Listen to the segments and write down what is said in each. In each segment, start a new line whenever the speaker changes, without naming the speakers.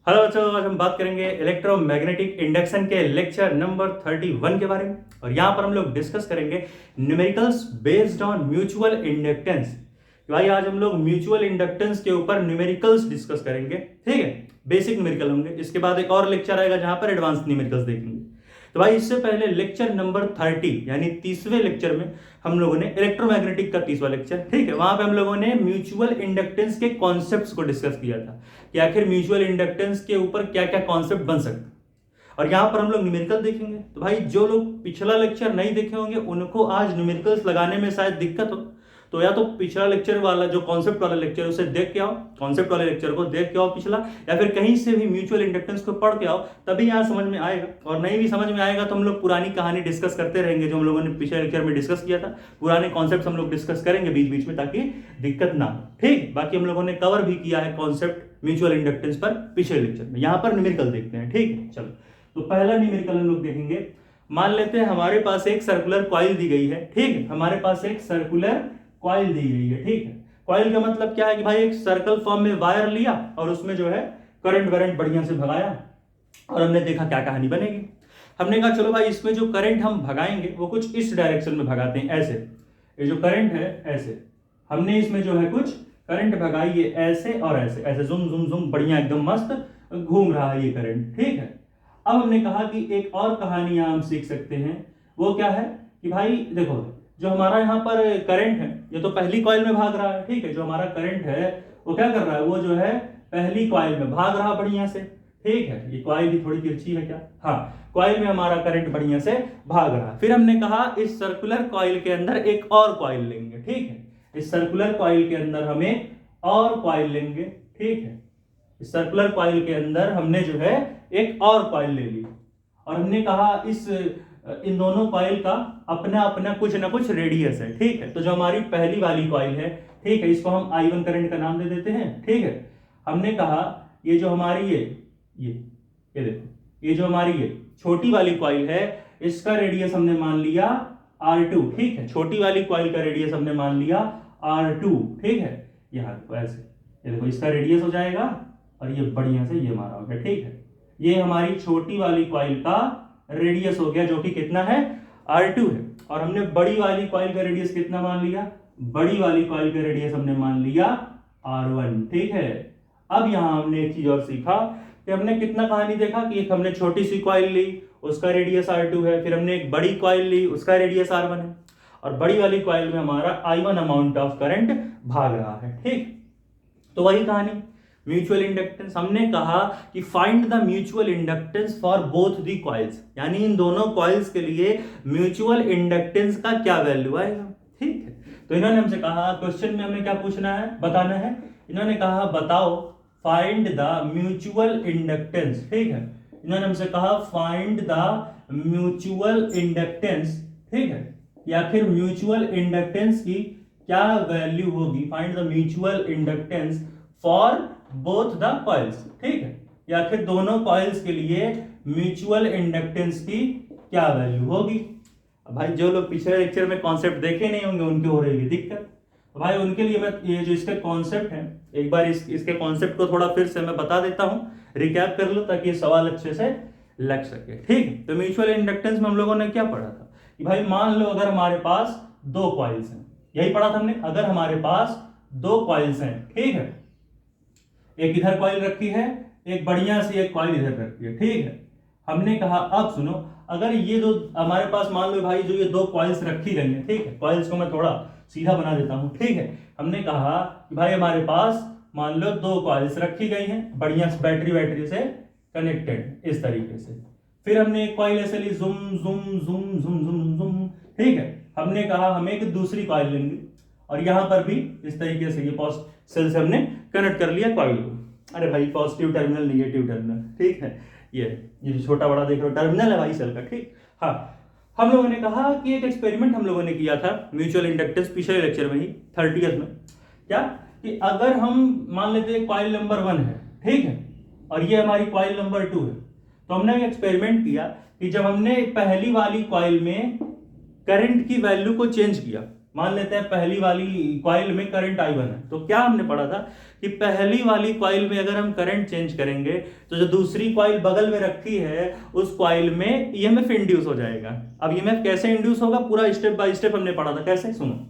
Hello बच्चों, आज हम बात करेंगे इलेक्ट्रोमैग्नेटिक इंडक्शन के लेक्चर नंबर 31 के बारे में। और यहाँ पर हम लोग डिस्कस करेंगे numericals based on mutual inductance. भाई आज हम लोग म्यूचुअल इंडक्टेंस के ऊपर न्यूमेरिकल्स डिस्कस करेंगे, ठीक है। बेसिक न्यूमेरिकल होंगे, इसके बाद एक और लेक्चर आएगा जहां पर एडवांस न्यूमेरिकल्स देखेंगे। तो भाई इससे पहले लेक्चर नंबर 30 यानी 30वें लेक्चर में हम लोगों ने इलेक्ट्रोमैग्नेटिक का 30वां लेक्चर, ठीक है, वहां पे हम लोगों ने म्यूचुअल इंडक्टेंस के कॉन्सेप्ट्स को डिस्कस किया था कि आखिर म्यूचुअल इंडक्टेंस के ऊपर क्या क्या कॉन्सेप्ट बन सकते हैं। और यहां पर हम लोग न्यूमेरिकल देखेंगे। तो भाई जो लोग पिछला लेक्चर नहीं देखे होंगे उनको आज न्यूमेरिकल्स लगाने में शायद दिक्कत हो, तो या तो पिछला लेक्चर वाला जो कॉन्सेप्ट वाला लेक्चर उसे देख के आओ, कॉन्सेप्ट वाले लेक्चर को देख के आओ पिछला, या फिर कहीं से भी म्यूचुअल इंडक्टेंस को पढ़ के आओ, तभी यहाँ समझ में आएगा। और नहीं भी समझ में आएगा तो हम लोग पुरानी कहानी डिस्कस करते रहेंगे जो हम लोगों ने पिछले लेक्चर में डिस्कस किया था। पुराने कॉन्सेप्ट हम लोग डिस्कस करेंगे बीच बीच में ताकि दिक्कत ना हो, ठीक। बाकी हम लोगों ने कवर भी किया है कॉन्सेप्ट म्यूचुअल इंडक्टेंस पर पिछले लेक्चर में। यहाँ पर न्यूमेरिकल देखते हैं, ठीक है। चलो, तो पहला न्यूमेरिकल हम लोग देखेंगे। मान लेते हैं हमारे पास एक सर्कुलर कॉइल दी गई है, ठीक है। हमारे पास एक सर्कुलर कॉइल दी गई है, ठीक है। कॉइल का मतलब क्या है कि भाई एक सर्कल फॉर्म में वायर लिया और उसमें जो है करंट वरेंट बढ़िया से भगाया और हमने देखा क्या कहानी बनेगी। हमने कहा चलो भाई इसमें जो करंट हम भगाएंगे वो कुछ इस डायरेक्शन में भगाते हैं, ऐसे। ये जो करंट है ऐसे, हमने इसमें जो है कुछ करंट भगाई है ऐसे और ऐसे, ऐसे जुम जुम जुम बढ़िया एकदम मस्त घूम रहा है ये करंट, ठीक है। अब हमने कहा कि एक और कहानी यहां हम सीख सकते हैं। वो क्या है कि भाई देखो, जो हमारा यहाँ पर करंट है ये तो पहली कॉइल में भाग रहा है, ठीक है। जो हमारा करंट है वो क्या कर रहा है, वो जो है पहली कॉइल में भाग रहा बढ़िया से, ठीक है। ये कॉइल भी थोड़ी तिरछी है क्या, हाँ, कॉइल में हमारा करंट बढ़िया से भाग रहा है। फिर हमने कहा इस सर्कुलर कॉइल के अंदर एक और कॉइल लेंगे, ठीक है। इस सर्कुलर कॉइल के अंदर हमें और कॉइल लेंगे, ठीक है। इस सर्कुलर कॉइल के अंदर हमने जो है एक और कॉइल ले ली और हमने कहा इन दोनों कॉइल का अपना अपना कुछ ना कुछ रेडियस है, ठीक है। तो जो हमारी पहली वाली कॉइल है, ठीक है, इसको हम I1 करंट का नाम दे देते हैं, ठीक है। हमने कहा ये जो हमारी ये देखो, ये जो हमारी ये छोटी वाली कॉइल है इसका रेडियस हमने मान लिया R2, ठीक है। छोटी वाली कॉइल का रेडियस हमने मान लिया R2, ठीक है। यहाँ ऐसे ये देखो इसका रेडियस हो जाएगा और ये बढ़िया से ये मारा हो गया, ठीक है। ये हमारी छोटी वाली कॉइल का रेडियस हो गया जो कि कितना है, R2 है। और हमने बड़ी वाली कॉइल का रेडियस कितना मान लिया, बड़ी वाली कॉइल का रेडियस हमने मान लिया R1, ठीक है। अब यहां हमने एक चीज और सीखा कि हमने कितना कहानी देखा कि एक हमने छोटी सी कॉइल ली उसका रेडियस R2 है, फिर हमने एक बड़ी कॉइल ली उसका रेडियस R1 है, और बड़ी वाली कॉइल में हमारा I1 अमाउंट ऑफ करंट भाग रहा है, ठीक। तो वही कहानी म्यूचुअल इंडक्टेंस। हमने कहा कि find the mutual inductance for both the coils, यानी इन दोनों कॉइल्स के लिए म्यूचुअल इंडक्टेंस का क्या वैल्यू आएगा, ठीक है। तो इन्होंने हमसे कहा क्वेश्चन में हमें क्या पूछना है, बताना है। इन्होंने कहा बताओ फाइंड द म्यूचुअल इंडक्टेंस, ठीक है। इन्होंने हमसे कहा फाइंड द म्यूचुअल इंडक्टेंस, ठीक है, या फिर म्यूचुअल इंडक्टेंस की क्या वैल्यू होगी, find the mutual inductance for both the coils, ठीक है, या फिर दोनों कॉइल्स के लिए म्यूचुअल इंडक्टेंस की क्या वैल्यू होगी। अब भाई जो लोग पिछले लेक्चर में कॉन्सेप्ट देखे नहीं होंगे उनके हो रही है दिक्कत। तो भाई उनके लिए मैं ये जो इसका कॉन्सेप्ट है एक बार इसके कॉन्सेप्ट को थोड़ा फिर से मैं बता देता हूं, रिकैप कर लो ताकि ये सवाल अच्छे से लग सके, ठीक। तो म्यूचुअल इंडक्टेंस में हम लोगों ने क्या पढ़ा था कि भाई मान लो अगर हमारे पास दो कॉइल्स हैं, यही पढ़ा था हमने, अगर हमारे पास दो कॉइल्स हैं, ठीक है, एक इधर कॉइल रखी है, एक बढ़िया सी एक कॉइल इधर रखी है, ठीक है। हमने कहा अब सुनो, अगर ये दो हमारे पास मान लो भाई जो ये दो कॉइल्स रखी गई हैं, ठीक है, कॉइल्स को मैं थोड़ा सीधा बना देता हूं, ठीक है। हमने कहा कि भाई हमारे पास मान लो दो कॉइल्स रखी गई हैं बढ़िया से बैटरी से कनेक्टेड इस तरीके से। फिर हमने एक कॉइल ऐसे ली जुम जुम जुम जुम जुम जुम, ठीक है। हमने कहा हमें एक दूसरी कॉइल लेंगे और यहां पर भी इस तरीके से ये सेल से हमने कनेक्ट कर लिया कॉइल को। अरे भाई पॉजिटिव टर्मिनल नेगेटिव टर्मिनल, ठीक है। ये जो छोटा बड़ा देख रहे हो टर्मिनल है भाई सेल का, ठीक। हाँ, हम लोगों ने कहा कि एक एक्सपेरिमेंट हम लोगों ने किया था म्यूचुअल इंडक्टेंस पिछले लेक्चर में ही 30th में, क्या कि अगर हम मान लेते हैं कॉइल नंबर 1 है, ठीक है, और ये हमारी कॉइल नंबर 2 है, तो हमने एक एक्सपेरिमेंट किया कि जब हमने पहली वाली कॉइल में करंट की वैल्यू को चेंज किया, मान लेते हैं पहली वाली कॉइल में करंट I1 है, तो क्या हमने पढ़ा था कि पहली वाली कॉइल में अगर हम करंट चेंज करेंगे तो जो दूसरी कॉइल बगल में रखी है उस कॉइल में ईएमएफ इंड्यूस हो जाएगा। अब ईएमएफ कैसे इंड्यूस होगा, पूरा स्टेप बाय स्टेप हमने पढ़ा था। कैसे, सुनो।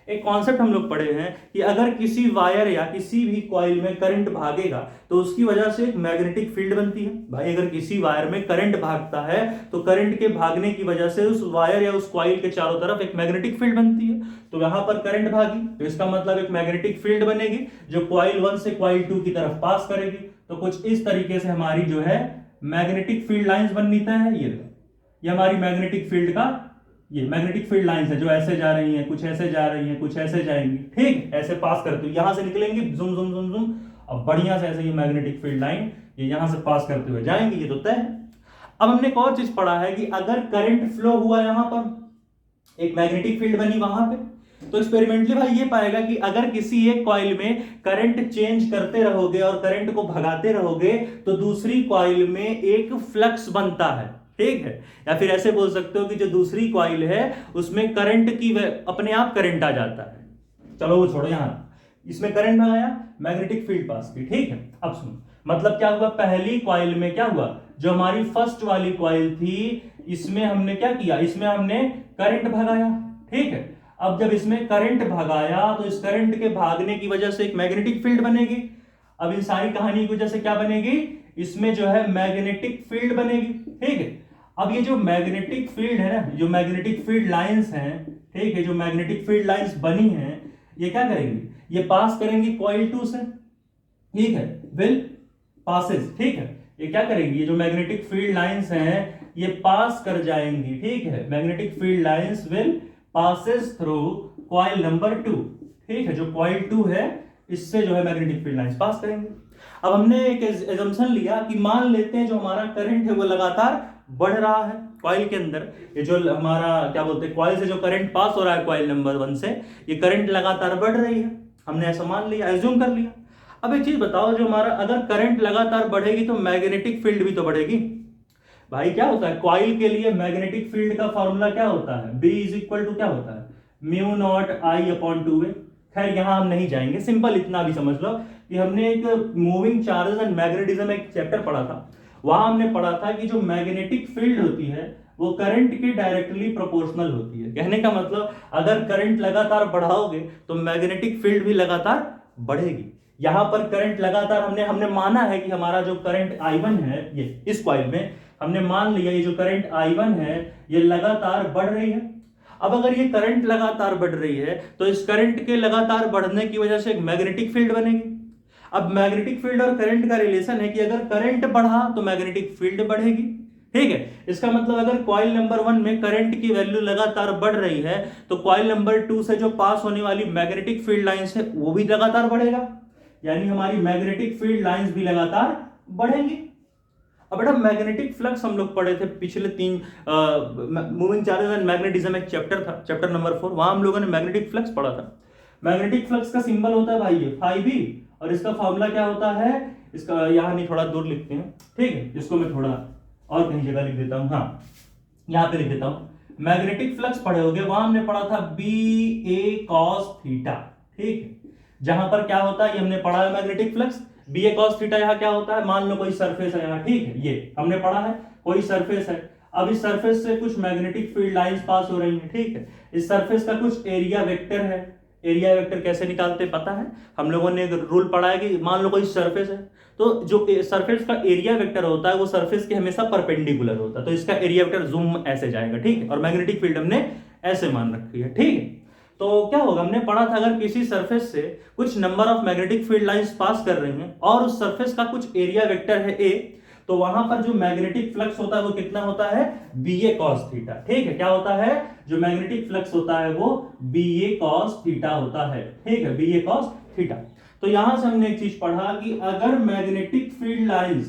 एक कॉन्सेप्ट हम लोग पढ़े हैं कि अगर किसी वायर या किसी भी कॉइल में करंट भागेगा तो उसकी वजह से एक मैग्नेटिक फील्ड बनती है। भाई अगर किसी वायर में करंट भागता है तो करंट के भागने की वजह से उस वायर या उस कॉइल के चारों तरफ एक मैग्नेटिक फील्ड बनती है। तो यहां पर करंट भागी तो इसका मतलब एक मैग्नेटिक फील्ड बनेगी जो कॉइल 1 से कॉइल 2 की तरफ पास करेगी। तो कुछ इस तरीके से हमारी जो है मैग्नेटिक फील्ड लाइंस बनता है। ये हमारी मैग्नेटिक फील्ड का ये मैग्नेटिक फील्ड लाइंस है जो ऐसे जा रही हैं, कुछ ऐसे जा रही हैं, कुछ ऐसे जाएंगी, ठीक, ऐसे पास करते हुए यहां से निकलेंगी, जुम जुम जुम जुम, अब बढ़िया से ऐसे ये मैग्नेटिक फील्ड लाइन ये यहां से पास करते हुए जाएंगी, ये तो तय है। अब हमने एक और चीज पढ़ा है कि अगर करंट फ्लो हुआ यहां पर, एक मैग्नेटिक फील्ड बनी वहां पे, तो एक्सपेरिमेंटली भाई ये पाएगा कि अगर किसी एक कॉइल में करंट चेंज करते रहोगे और करंट को भगाते रहोगे तो दूसरी कॉइल में एक फ्लक्स बनता है, ठीक है। या फिर ऐसे बोल सकते हो कि जो दूसरी कॉइल है उसमें करंट की अपने आप करंट आ जाता है। चलो वो छोड़ो, यहां इसमें करंट भगाया, मैग्नेटिक फील्ड पास की, ठीक है। अब सुनो, मतलब क्या हुआ, पहली कॉइल में क्या हुआ, जो हमारी फर्स्ट वाली कॉइल थी इसमें हमने क्या किया, इसमें हमने करंट भगाया, ठीक है। अब जब इसमें करंट भगाया तो इस करंट के भागने की वजह से एक मैग्नेटिक फील्ड बनेगी। अब इन सारी कहानी की वजह से क्या बनेगी, इसमें जो है मैग्नेटिक फील्ड बनेगी, ठीक है। अब ये जो मैग्नेटिक फील्ड है ना, जो मैग्नेटिक फील्ड लाइंस हैं, ठीक है, जो मैग्नेटिक फील्ड लाइंस बनी हैं, ये क्या करेंगी, ये पास करेंगी कॉइल 2 से, ठीक है, विल पासेस, ठीक है। ये क्या करेंगी, ये जो मैग्नेटिक फील्ड लाइंस हैं ये पास कर जाएंगी, ठीक है। Magnetic field lines will passes through coil number 2, ठीक है, जो कॉइल 2 है इससे जो है मैग्नेटिक फील्ड लाइंस पास करेंगे। अब हमने एक एजम्पशन लिया कि मान लेते हैं जो हमारा करंट है वो लगातार बढ़ रहा है कॉइल के अंदर, ये जो हमारा क्या बोलते हैं कॉइल से जो करंट पास हो रहा है कॉइल नंबर 1 से, ये करंट लगातार बढ़ रही है, हमने ऐसा मान लिया, एज्यूम कर लिया। अब एक चीज बताओ, जो हमारा अगर करंट लगातार बढ़ेगी तो मैग्नेटिक फील्ड भी तो बढ़ेगी। भाई क्या होता है कॉइल के लिए मैग्नेटिक फील्ड का फॉर्मूला क्या होता है, B इज इक्वल टू क्या होता है, mu naught I upon 2A। खैर यहां हम नहीं जाएंगे, सिंपल इतना भी समझ लो कि हमने एक मूविंग चार्जेस एंड मैग्नेटिज्म एक चैप्टर पढ़ा था, वहां हमने पढ़ा था कि जो मैग्नेटिक फील्ड होती है वो करंट के डायरेक्टली प्रोपोर्शनल होती है। कहने का मतलब अगर करंट लगातार बढ़ाओगे तो मैग्नेटिक फील्ड भी लगातार बढ़ेगी। यहां पर करंट लगातार हमने माना है कि हमारा जो करंट I1 है, ये इस कॉइल में हमने मान लिया ये जो करंट I1 है ये लगातार बढ़ रही है। अब अगर ये करंट लगातार बढ़ रही है तो इस करंट के लगातार बढ़ने की वजह से एक मैग्नेटिक फील्ड बनेगी। अब मैग्नेटिक फील्ड और करंट का रिलेशन है कि अगर करंट बढ़ा तो मैग्नेटिक फील्ड बढ़ेगी, ठीक है। इसका मतलब अगर कॉइल नंबर 1 में करंट की वैल्यू लगातार बढ़ रही है तो कॉइल नंबर 2 से जो पास होने वाली मैग्नेटिक फील्ड लाइंस है वो भी लगातार बढ़ेगा, यानी हमारी मैग्नेटिक फील्ड लाइंस भी लगातार बढ़ेंगी। अब बेटा मैग्नेटिक फ्लक्स हम लोग पढ़े थे पिछले 3 मूविंग चार्जेस एंड मैग्नेटिज्म एक चैप्टर था, चैप्टर नंबर 4, वहां हम लोगों ने मैग्नेटिक फ्लक्स पढ़ा था। मैग्नेटिक फ्लक्स का सिंबल होता है भाई ये phi b, और इसका फॉर्मूला क्या होता है, इसका यहां नहीं थोड़ा दूर लिखते हैं, ठीक है, इसको मैं थोड़ा और कहीं जगह लिख देता हूं, हाँ यहां पे लिख देता हूं। मैग्नेटिक फ्लक्स पढ़े होगे, वहां हमने पढ़ा था BA cos थीटा, ठीक है। जहां पर क्या होता है ये हमने पढ़ा है magnetic flux, BA cos theta यहाँ क्या होता है, मान लो कोई सरफेस है यहाँ, ठीक है, ये हमने पढ़ा है, कोई सरफेस है। अब इस सरफेस से कुछ मैग्नेटिक फील्ड लाइंस पास हो रही हैं, ठीक है। इस सरफेस का कुछ एरिया वेक्टर है। एरिया वेक्टर कैसे निकालते पता है, हम लोगों ने एक रूल पढ़ा है कि मान लो कोई सरफेस है तो जो सरफेस का एरिया वेक्टर होता है वो सरफेस के हमेशा परपेंडिकुलर होता है, तो इसका एरिया वेक्टर जूम ऐसे जाएगा, ठीक है। और मैग्नेटिक फील्ड हमने ऐसे मान रखी है, ठीक है। तो क्या होगा, हमने पढ़ा था अगर किसी सरफेस से कुछ number of magnetic field lines pass कर रही हैं और उस सरफेस का कुछ एरिया वेक्टर है A, तो वहां पर जो मैग्नेटिक फ्लक्स होता है वो कितना होता है, BA cos थीटा, ठीक है। क्या होता है, जो मैग्नेटिक फ्लक्स होता है वो BA cos थीटा होता है, ठीक है, BA cos थीटा। तो यहां से हमने एक चीज पढ़ा कि अगर मैग्नेटिक फील्ड लाइंस,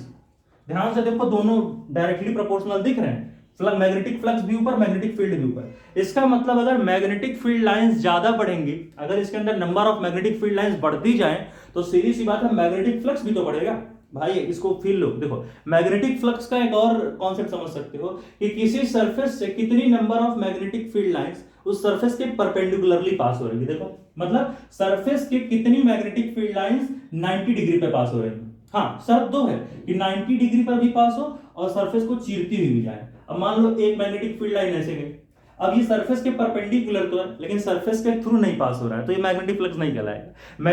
ध्यान से देखो दोनों डायरेक्टली प्रोपोर्शनल दिख रहे हैं, मैग्नेटिक फ्लक्स भी ऊपर, मैग्नेटिक फील्ड भी ऊपर। इसका मतलब अगर मैग्नेटिक फील्ड लाइंस ज्यादा बढ़ेंगी, अगर इसके अंदर number of magnetic field lines बढ़ती जाए तो सीधी सी बात है मैग्नेटिक फ्लक्स भी तो बढ़ेगा। भाई इसको फील लो, देखो मैग्नेटिक फ्लक्स का एक और कॉन्सेप्ट समझ सकते हो कि किसी सरफेस से कितनी number of magnetic field lines उस सरफेस के परपेंडिकुलरली पास हो रही है। देखो मतलब सरफेस के कितनी मैग्नेटिक फील्ड लाइंस 90 डिग्री पे पास हो रही है। हाँ शर्त दो है कि 90 डिग्री पर भी पास हो और सरफेस को चीरती हुई भी जाए। अब मान लो एक मैग्नेटिक फील्ड लाइन ऐसे गई, अब ये सरफेस के परपेंडिकुलर तो है लेकिन सरफेस के थ्रू नहीं पास हो रहा है, तो ये मैग्नेटिक फ्लक्स नहीं कहलाएगा।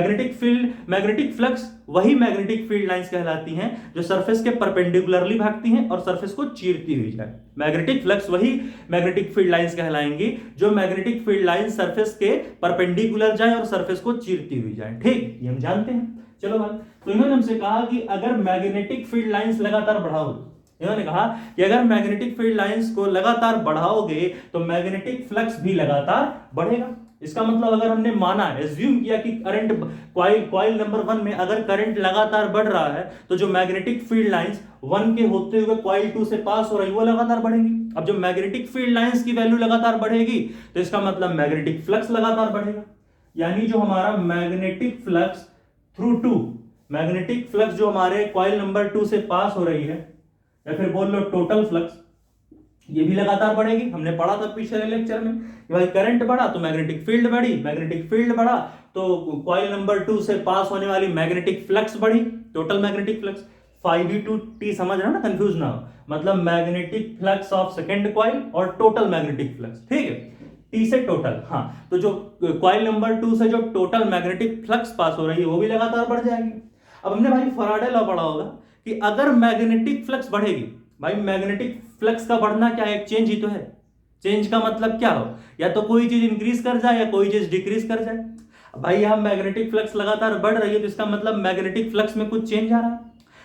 मैग्नेटिक फ्लक्स वही मैग्नेटिक फील्ड लाइंस कहलाती हैं जो सरफेस के परपेंडिकुलरली भागती हैं और सरफेस को चीरती हुई जाए। मैग्नेटिक फ्लक्स वही मैग्नेटिक फील्ड लाइंस कहलाएंगी जो मैग्नेटिक फील्ड लाइन सरफेस के परपेंडिकुलर जाए और सरफेस को चीरती हुई जाए। ठीक, ये हम जानते हैं। चलो भाई, तो इन्होंने हमसे कहा कि अगर मैग्नेटिक फील्ड लाइंस लगातार बढ़ाओगे, इन्होंने कहा कि अगर मैग्नेटिक फील्ड लाइंस को लगातार बढ़ाओगे तो मैग्नेटिक फ्लक्स भी लगातार बढ़ेगा। इसका मतलब अगर हमने माना, एज्यूम किया कि करंट कॉइल नंबर 1 में अगर करंट लगातार बढ़ रहा है तो जो मैग्नेटिक फील्ड लाइंस 1 के होते हुए कॉइल 2 से पास हो रही वो लगातार बढ़ेंगी। अब जो मैग्नेटिक फील्ड लाइंस की वैल्यू लगातार बढ़ेगी तो इसका मतलब मैग्नेटिक फ्लक्स लगातार बढ़ेगा। यानी जो हमारा magnetic flux through 2, magnetic flux जो हमारे कॉइल नंबर 2 से पास हो रही है, या फिर बोल लो टोटल फ्लक्स, ये भी लगातार बढ़ेगी। हमने पढ़ा था पिछले लेक्चर में कि भाई करंट बढ़ा तो मैग्नेटिक फील्ड बढ़ी, मैग्नेटिक फील्ड बढ़ा तो कॉइल नंबर 2 से पास होने वाली मैग्नेटिक फ्लक्स बढ़ी, टोटल मैग्नेटिक फ्लक्स। 5v2t समझ रहे हो ना, कंफ्यूज ना हो, मतलब magnetic flux of second coil और टोटल मैग्नेटिक फ्लक्स। ठीक है, टी से टोटल। हाँ, तो जो कॉइल नंबर 2 से जो टोटल मैग्नेटिक फ्लक्स पास हो रही है वो भी लगातार बढ़ जाएगी। अब हमने भाई फैराडे लॉ पढ़ा होगा कि अगर मैग्नेटिक फ्लक्स बढ़ेगी, भाई मैग्नेटिक फ्लक्स का बढ़ना क्या है, एक चेंज ही तो है। चेंज का मतलब क्या हो, या तो कोई चीज इंक्रीज कर जाए या कोई चीज डिक्रीज कर जाए। भाई यहां मैग्नेटिक फ्लक्स लगातार बढ़ रही है तो इसका मतलब मैग्नेटिक फ्लक्स में कुछ चेंज आ रहा है।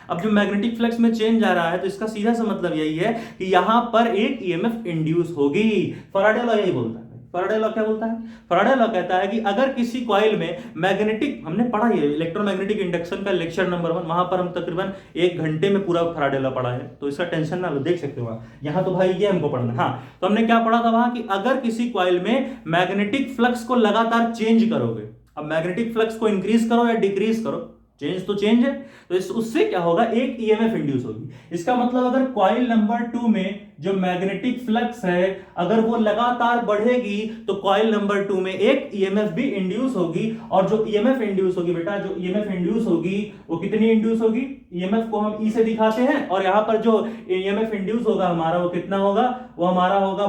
अब जो मैग्नेटिक फ्लक्स में चेंज आ रहा है तो इसका सीधा सा मतलब यही है कि यहां पर एक ईएमएफ इंड्यूस होगी। फैराडे लॉ यही बोलता है। फैराडे लॉ क्या बोलता है? फैराडे लॉ कहता है कि अगर किसी कॉइल में मैग्नेटिक, हमने पढ़ा है इलेक्ट्रोमैग्नेटिक इंडक्शन का लेक्चर नंबर 1, वहां पर हम तकरीबन 1 घंटे में पूरा फैराडे लॉ पढ़ा है, तो इसका टेंशन ना लो, देख सकते हो यहां। तो भाई ये हमको पढ़ना है। हाँ, तो हमने क्या पढ़ा था वहां कि अगर किसी कॉइल में मैग्नेटिक फ्लक्स को लगातार चेंज करोगे, अब मैग्नेटिक फ्लक्स को इंक्रीज करो या डिक्रीज करो, चेंज तो चेंज है, तो उससे क्या होगा, एक ईएमएफ इंड्यूस होगी। इसका मतलब अगर कॉइल नंबर 2 में जो मैग्नेटिक फ्लक्स है अगर वो लगातार बढ़ेगी तो कॉइल नंबर 2 में एक ईएमएफ भी इंड्यूस होगी। और जो ईएमएफ इंड्यूस होगी बेटा, जो ईएमएफ इंड्यूस होगी वो कितनी इंड्यूस होगी, ईएमएफ को हम ई से दिखाते हैं और यहां पर जो ईएमएफ इंड्यूस होगा हमारा वो कितना होगा, वो हमारा होगा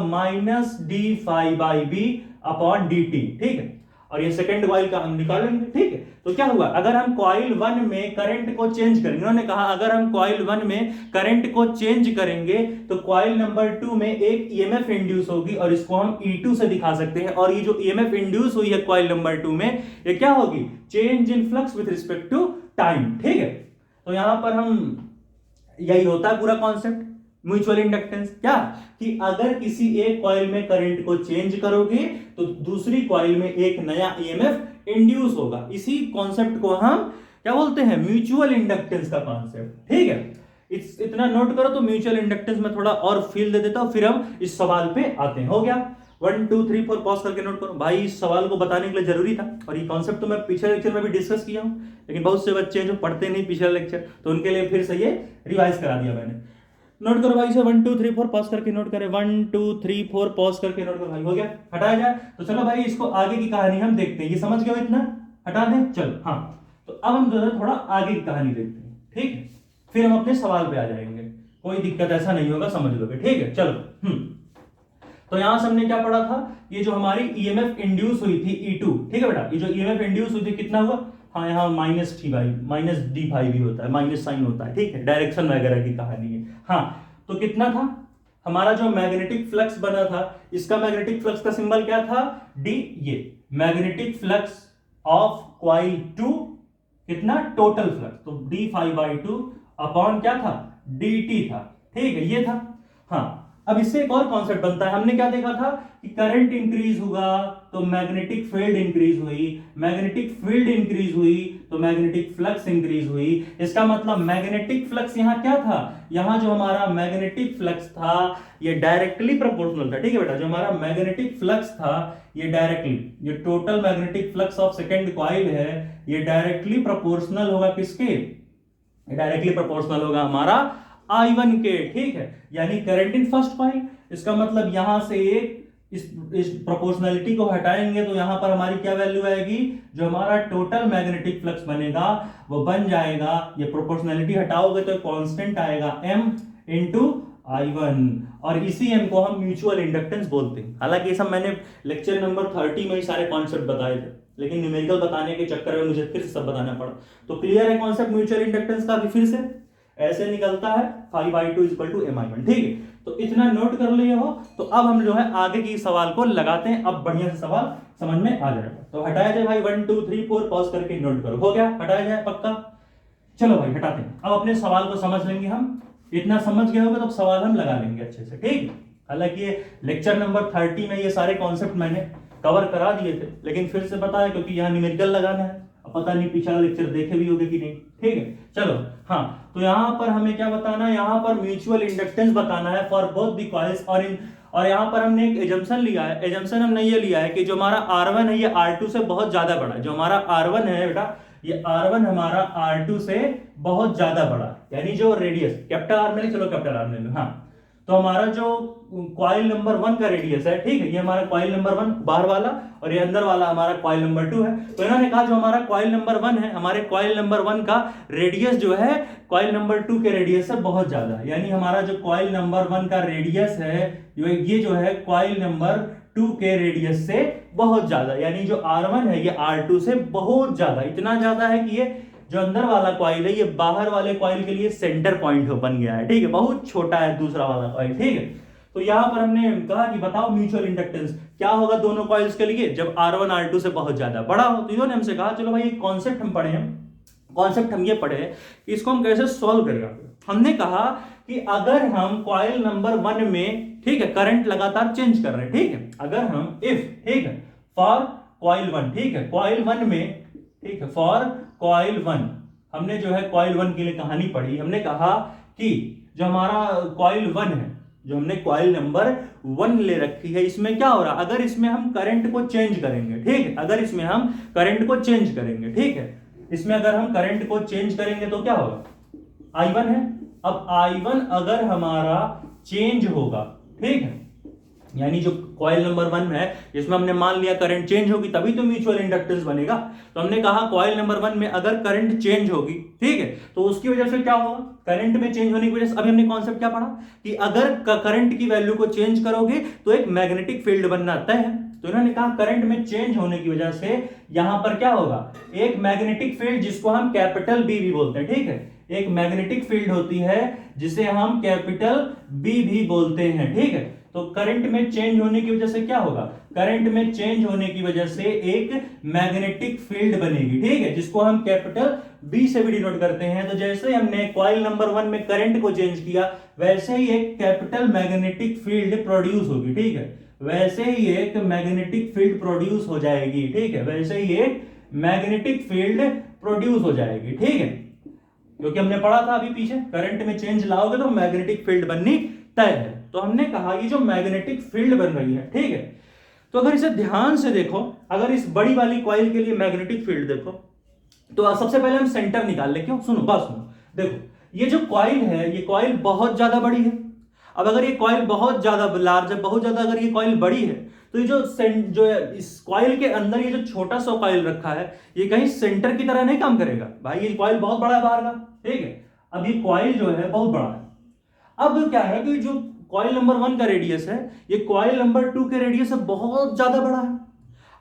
-d∅/b अपॉन dt। ठीक है, और ये सेकंड कॉइल का हम निकालेंगे। ठीक है, तो क्या हुआ, अगर हम कॉइल 1 में करंट को चेंज करेंगे, उन्होंने कहा अगर हम कॉइल 1 में करंट को चेंज करेंगे तो कॉइल नंबर 2 में एक ईएमएफ इंड्यूस होगी और इसको हम E2 से दिखा सकते हैं। और ये जो ईएमएफ इंड्यूस हुई है कॉइल नंबर 2 में, ये क्या होगी, change in flux with respect to time. ठीक है, तो यहां पर हम, यही होता है पूरा कॉन्सेप्ट म्यूचुअल इंडक्टेंस। क्या कि अगर किसी एक कॉइल में करंट को चेंज करोगे तो दूसरी कॉइल में एक नया ईएमएफ इंड्यूस होगा। इसी कॉन्सेप्ट को हम क्या बोलते हैं, म्यूचुअल इंडक्टेंस का कॉन्सेप्ट। ठीक है, इतना नोट करो तो म्यूचुअल इंडक्टेंस में थोड़ा और फील दे देता हूं, फिर हम इस सवाल पे आते हैं। हो गया, 1 2 3 4 पॉज करके नोट करो। भाई इस सवाल को बताने के लिए जरूरी था, और ये कॉन्सेप्ट तो मैं पिछले लेक्चर में भी डिस्कस किया हूं, लेकिन बहुत से बच्चे हैं जो पढ़ते नहीं पिछले लेक्चर, तो उनके लिए फिर से ये रिवाइज करा दिया मैंने। नोट करो भाई से, 1 2 3 4 पॉज करके नोट करें, 1 2 3 4 पॉज करके नोट करो भाई। हो गया, हटाया जाए। तो चलो भाई इसको आगे की कहानी हम देखते हैं। ये समझ गए इतना, हटा दें। चलो हाँ, तो अब हम थोड़ा आगे की कहानी देखते हैं। ठीक है, फिर हम अपने सवाल पे आ जाएंगे, कोई दिक्कत ऐसा नहीं होगा, समझ लोगे। ठीक है, चलो। तो यहां से हमने क्या पढ़ा था, ये जो हमारी ईएमएफ इंड्यूस हुई थी E2। ठीक है बेटा, ये जो ईएमएफ इंड्यूस हुई थी कितना हुआ, हाँ यहाँ -d∅ भी होता है, माइनस साइन होता है। ठीक है, डायरेक्शन वगैरह की कहानी है। हाँ, तो कितना था हमारा जो मैग्नेटिक फ्लक्स बना था, इसका मैग्नेटिक फ्लक्स का सिंबल क्या था, D। ये मैग्नेटिक फ्लक्स ऑफ कॉइल 2 कितना, टोटल फ्लक्स, तो d∅/2 अपॉन क्या था, dt था। ठीक है, ये था। हाँ, अब इससे एक और कॉन्सेप्ट बनता है। हमने क्या देखा था कि करंट इंक्रीज हुआ तो मैग्नेटिक फील्ड इंक्रीज हुई, मैग्नेटिक फील्ड इंक्रीज हुई तो मैग्नेटिक फ्लक्स इंक्रीज हुई। इसका मतलब मैग्नेटिक फ्लक्स यहाँ क्या था, यहाँ जो हमारा मैग्नेटिक फ्लक्स था ये डायरेक्टली प्रोपोर्शनल था। ठीक है बेटा, जो हमारा मैग्नेटिक फ्लक्स था ये डायरेक्टली, ये total magnetic flux of second coil है, ये डायरेक्टली प्रोपोर्शनल होगा किसके, डायरेक्टली प्रोपोर्शनल होगा हमारा I1 के, ठीक है। यानी करंट इन फर्स्ट कॉइल, इसका मतलब यहां से इस प्रोपोर्शनलिटी को हटाएंगे तो यहां पर हमारी क्या वैल्यू आएगी, जो हमारा टोटल मैग्नेटिक फ्लक्स बनेगा वो बन जाएगा, ये प्रोपोर्शनलिटी हटाओगे तो कांस्टेंट आएगा m इंटू I1, और इसी m को हम म्यूचुअल इंडक्टेंस बोलते हैं। हालांकि ये सब मैंने लेक्चर नंबर 30 में ही सारे कॉन्सेप्ट बताए थे, लेकिन न्यूमेरिकल बताने के चक्कर में मुझे फिर से सब बताना पड़ा। तो क्लियर है कॉन्सेप्ट म्यूचुअल इंडक्टेंस का भी, फिर से ऐसे निकलता है 5I2 = mi1, ठीक है। तो इतना नोट कर लिए हो, तो अब हम जो है आगे की सवाल को लगाते हैं। अब बढ़िया से सवाल समझ में आ जाएगा। तो हटाया जाए भाई, 1 2 3 4 पॉज करके नोट करो, हो गया, हटाया जाए पक्का। चलो भाई हटाते हैं। अब अपने सवाल को समझ लेंगे हम, इतना समझ गए होंगे तो सवाल हम लगा लेंगे अच्छे से, ठीक। हालांकि ये लेक्चर नंबर 30 में ये सारे कॉन्सेप्ट मैंने कवर करा दिए थे, लेकिन फिर से बताया क्योंकि यहाँ न्यूमेरिकल लगाना है। अब पता नहीं पिछला लेक्चर देखे भी होगे कि नहीं, ठीक है। चलो हाँ, तो यहाँ पर हमें क्या बताना है, यहाँ पर म्यूचुअल इंडक्टेंस बताना है फॉर बोथ द कॉइल्स। और यहाँ पर हमने एक एजम्पशन लिया है। एजम्पशन हमने ये लिया है कि जो हमारा R1 है ये R2 से बहुत ज्यादा बड़ा है। जो हमारा R1 है बेटा, ये R1 हमारा R2 से बहुत ज्यादा बड़ा, यानी जो रेडियस कैपिटल R में, चलो कैपिटल R में, हाँ। तो हमारा जो कॉइल नंबर 1 का रेडियस है, ठीक है, ये हमारा कॉइल नंबर 1 बाहर वाला, और ये अंदर वाला हमारा कॉइल नंबर 2 है। तो इन्होंने कहा जो हमारा कॉइल नंबर 1 है, हमारे कॉइल नंबर 1 का रेडियस जो है कॉइल नंबर 2 के रेडियस से बहुत ज्यादा है। यानी हमारा जो कॉइल नंबर 1 का रेडियस है, ये जो है कॉइल नंबर 2 के रेडियस से बहुत ज्यादा, यानी जो R1 है ये R2 से बहुत ज्यादा, इतना ज्यादा है कि ये जो अंदर वाला कॉइल है ये बाहर वाले कॉइल के लिए सेंटर पॉइंट बन गया है, ठीक है। बहुत छोटा है दूसरा वाला कॉइल, ठीक है। तो यहां पर हमने कहा कि बताओ म्यूचुअल इंडक्टेंस क्या होगा दोनों कॉइल्स के लिए जब R1 R2 से बहुत ज्यादा बड़ा हो। तो इन्होंने हमसे कहा चलो भाई ये कॉन्सेप्ट हम पढ़े हैं, कॉन्सेप्ट हम ये पढ़े कि इसको हम कैसे सॉल्व करेंगे। हमने कहा कि अगर हम कॉइल नंबर 1 में, ठीक है, करंट लगातार चेंज कर रहे हैं, ठीक है, अगर हम इफ, ठीक है, फॉर कॉइल 1, ठीक है, कॉइल 1 में, ठीक है, फॉर कॉइल 1, हमने जो है कॉइल 1 के लिए कहानी पढ़ी। हमने कहा कि जो हमारा कॉइल 1 है, जो हमने कॉइल नंबर 1 ले रखी है, इसमें क्या हो रहा है, अगर इसमें हम करंट को चेंज करेंगे, ठीक है, अगर इसमें हम करंट को चेंज करेंगे, ठीक है, इसमें अगर हम करंट को चेंज करेंगे तो क्या होगा, I1 है। अब I1 अगर हमारा चेंज होगा, ठीक है, यानी जो कॉइल नंबर 1 है जिसमें हमने मान लिया करंट चेंज होगी तभी तो म्यूचुअल इंडक्टेंस बनेगा। तो हमने कहा कॉइल नंबर 1 में अगर करंट चेंज होगी, ठीक है, तो उसकी वजह से क्या होगा, करंट में चेंज होने की वजह से, अभी हमने कॉन्सेप्ट क्या पढ़ा कि अगर करंट की वैल्यू को चेंज करोगे तो एक मैग्नेटिक फील्ड बनना तय है। तो इन्होंने कहा करंट में चेंज होने की वजह से यहां पर क्या होगा, एक मैग्नेटिक फील्ड जिसको हम कैपिटल बी भी बोलते हैं, ठीक है, एक मैग्नेटिक फील्ड होती है जिसे हम कैपिटल बी भी बोलते हैं, ठीक है। तो करंट में चेंज होने की वजह से क्या होगा, करंट में चेंज होने की वजह से एक मैग्नेटिक फील्ड बनेगी, ठीक है, जिसको हम कैपिटल बी से भी डिनोट करते हैं। तो जैसे हमने कॉइल नंबर 1 में करंट को चेंज किया वैसे ही एक कैपिटल मैग्नेटिक फील्ड प्रोड्यूस होगी, ठीक है, वैसे ही एक मैग्नेटिक फील्ड प्रोड्यूस हो जाएगी, ठीक है, वैसे ही एक मैग्नेटिक फील्ड प्रोड्यूस हो जाएगी, ठीक है। क्योंकि हमने पढ़ा था अभी पीछे, करंट में चेंज लाओगे तो मैग्नेटिक फील्ड बननी तय है। तो हमने कहा ये जो मैग्नेटिक फील्ड बन रही है, ठीक है, तो अगर इसे ध्यान से देखो, अगर इस बड़ी वाली कॉइल के लिए मैग्नेटिक फील्ड देखो, तो सबसे पहले हम सेंटर निकाल ले। क्यों, सुनो बात सुनो, देखो ये जो कॉइल है ये कॉइल बहुत ज्यादा बड़ी है। अब अगर ये कॉइल बहुत ज्यादा लार्ज है, बहुत ज्यादा अगर ये कॉइल बड़ी है, तो ये जो इस कॉइल के अंदर ये जो छोटा सा कॉइल रखा है ये कहीं सेंटर की तरह नहीं काम करेगा भाई। ये कॉइल बहुत बड़ा है बाहर का, ठीक है, अब ये कॉइल जो है बहुत बड़ा है। अब क्या है कि जो कॉइल नंबर 1 का रेडियस है ये कॉइल नंबर 2 के रेडियस से बहुत ज्यादा बड़ा है।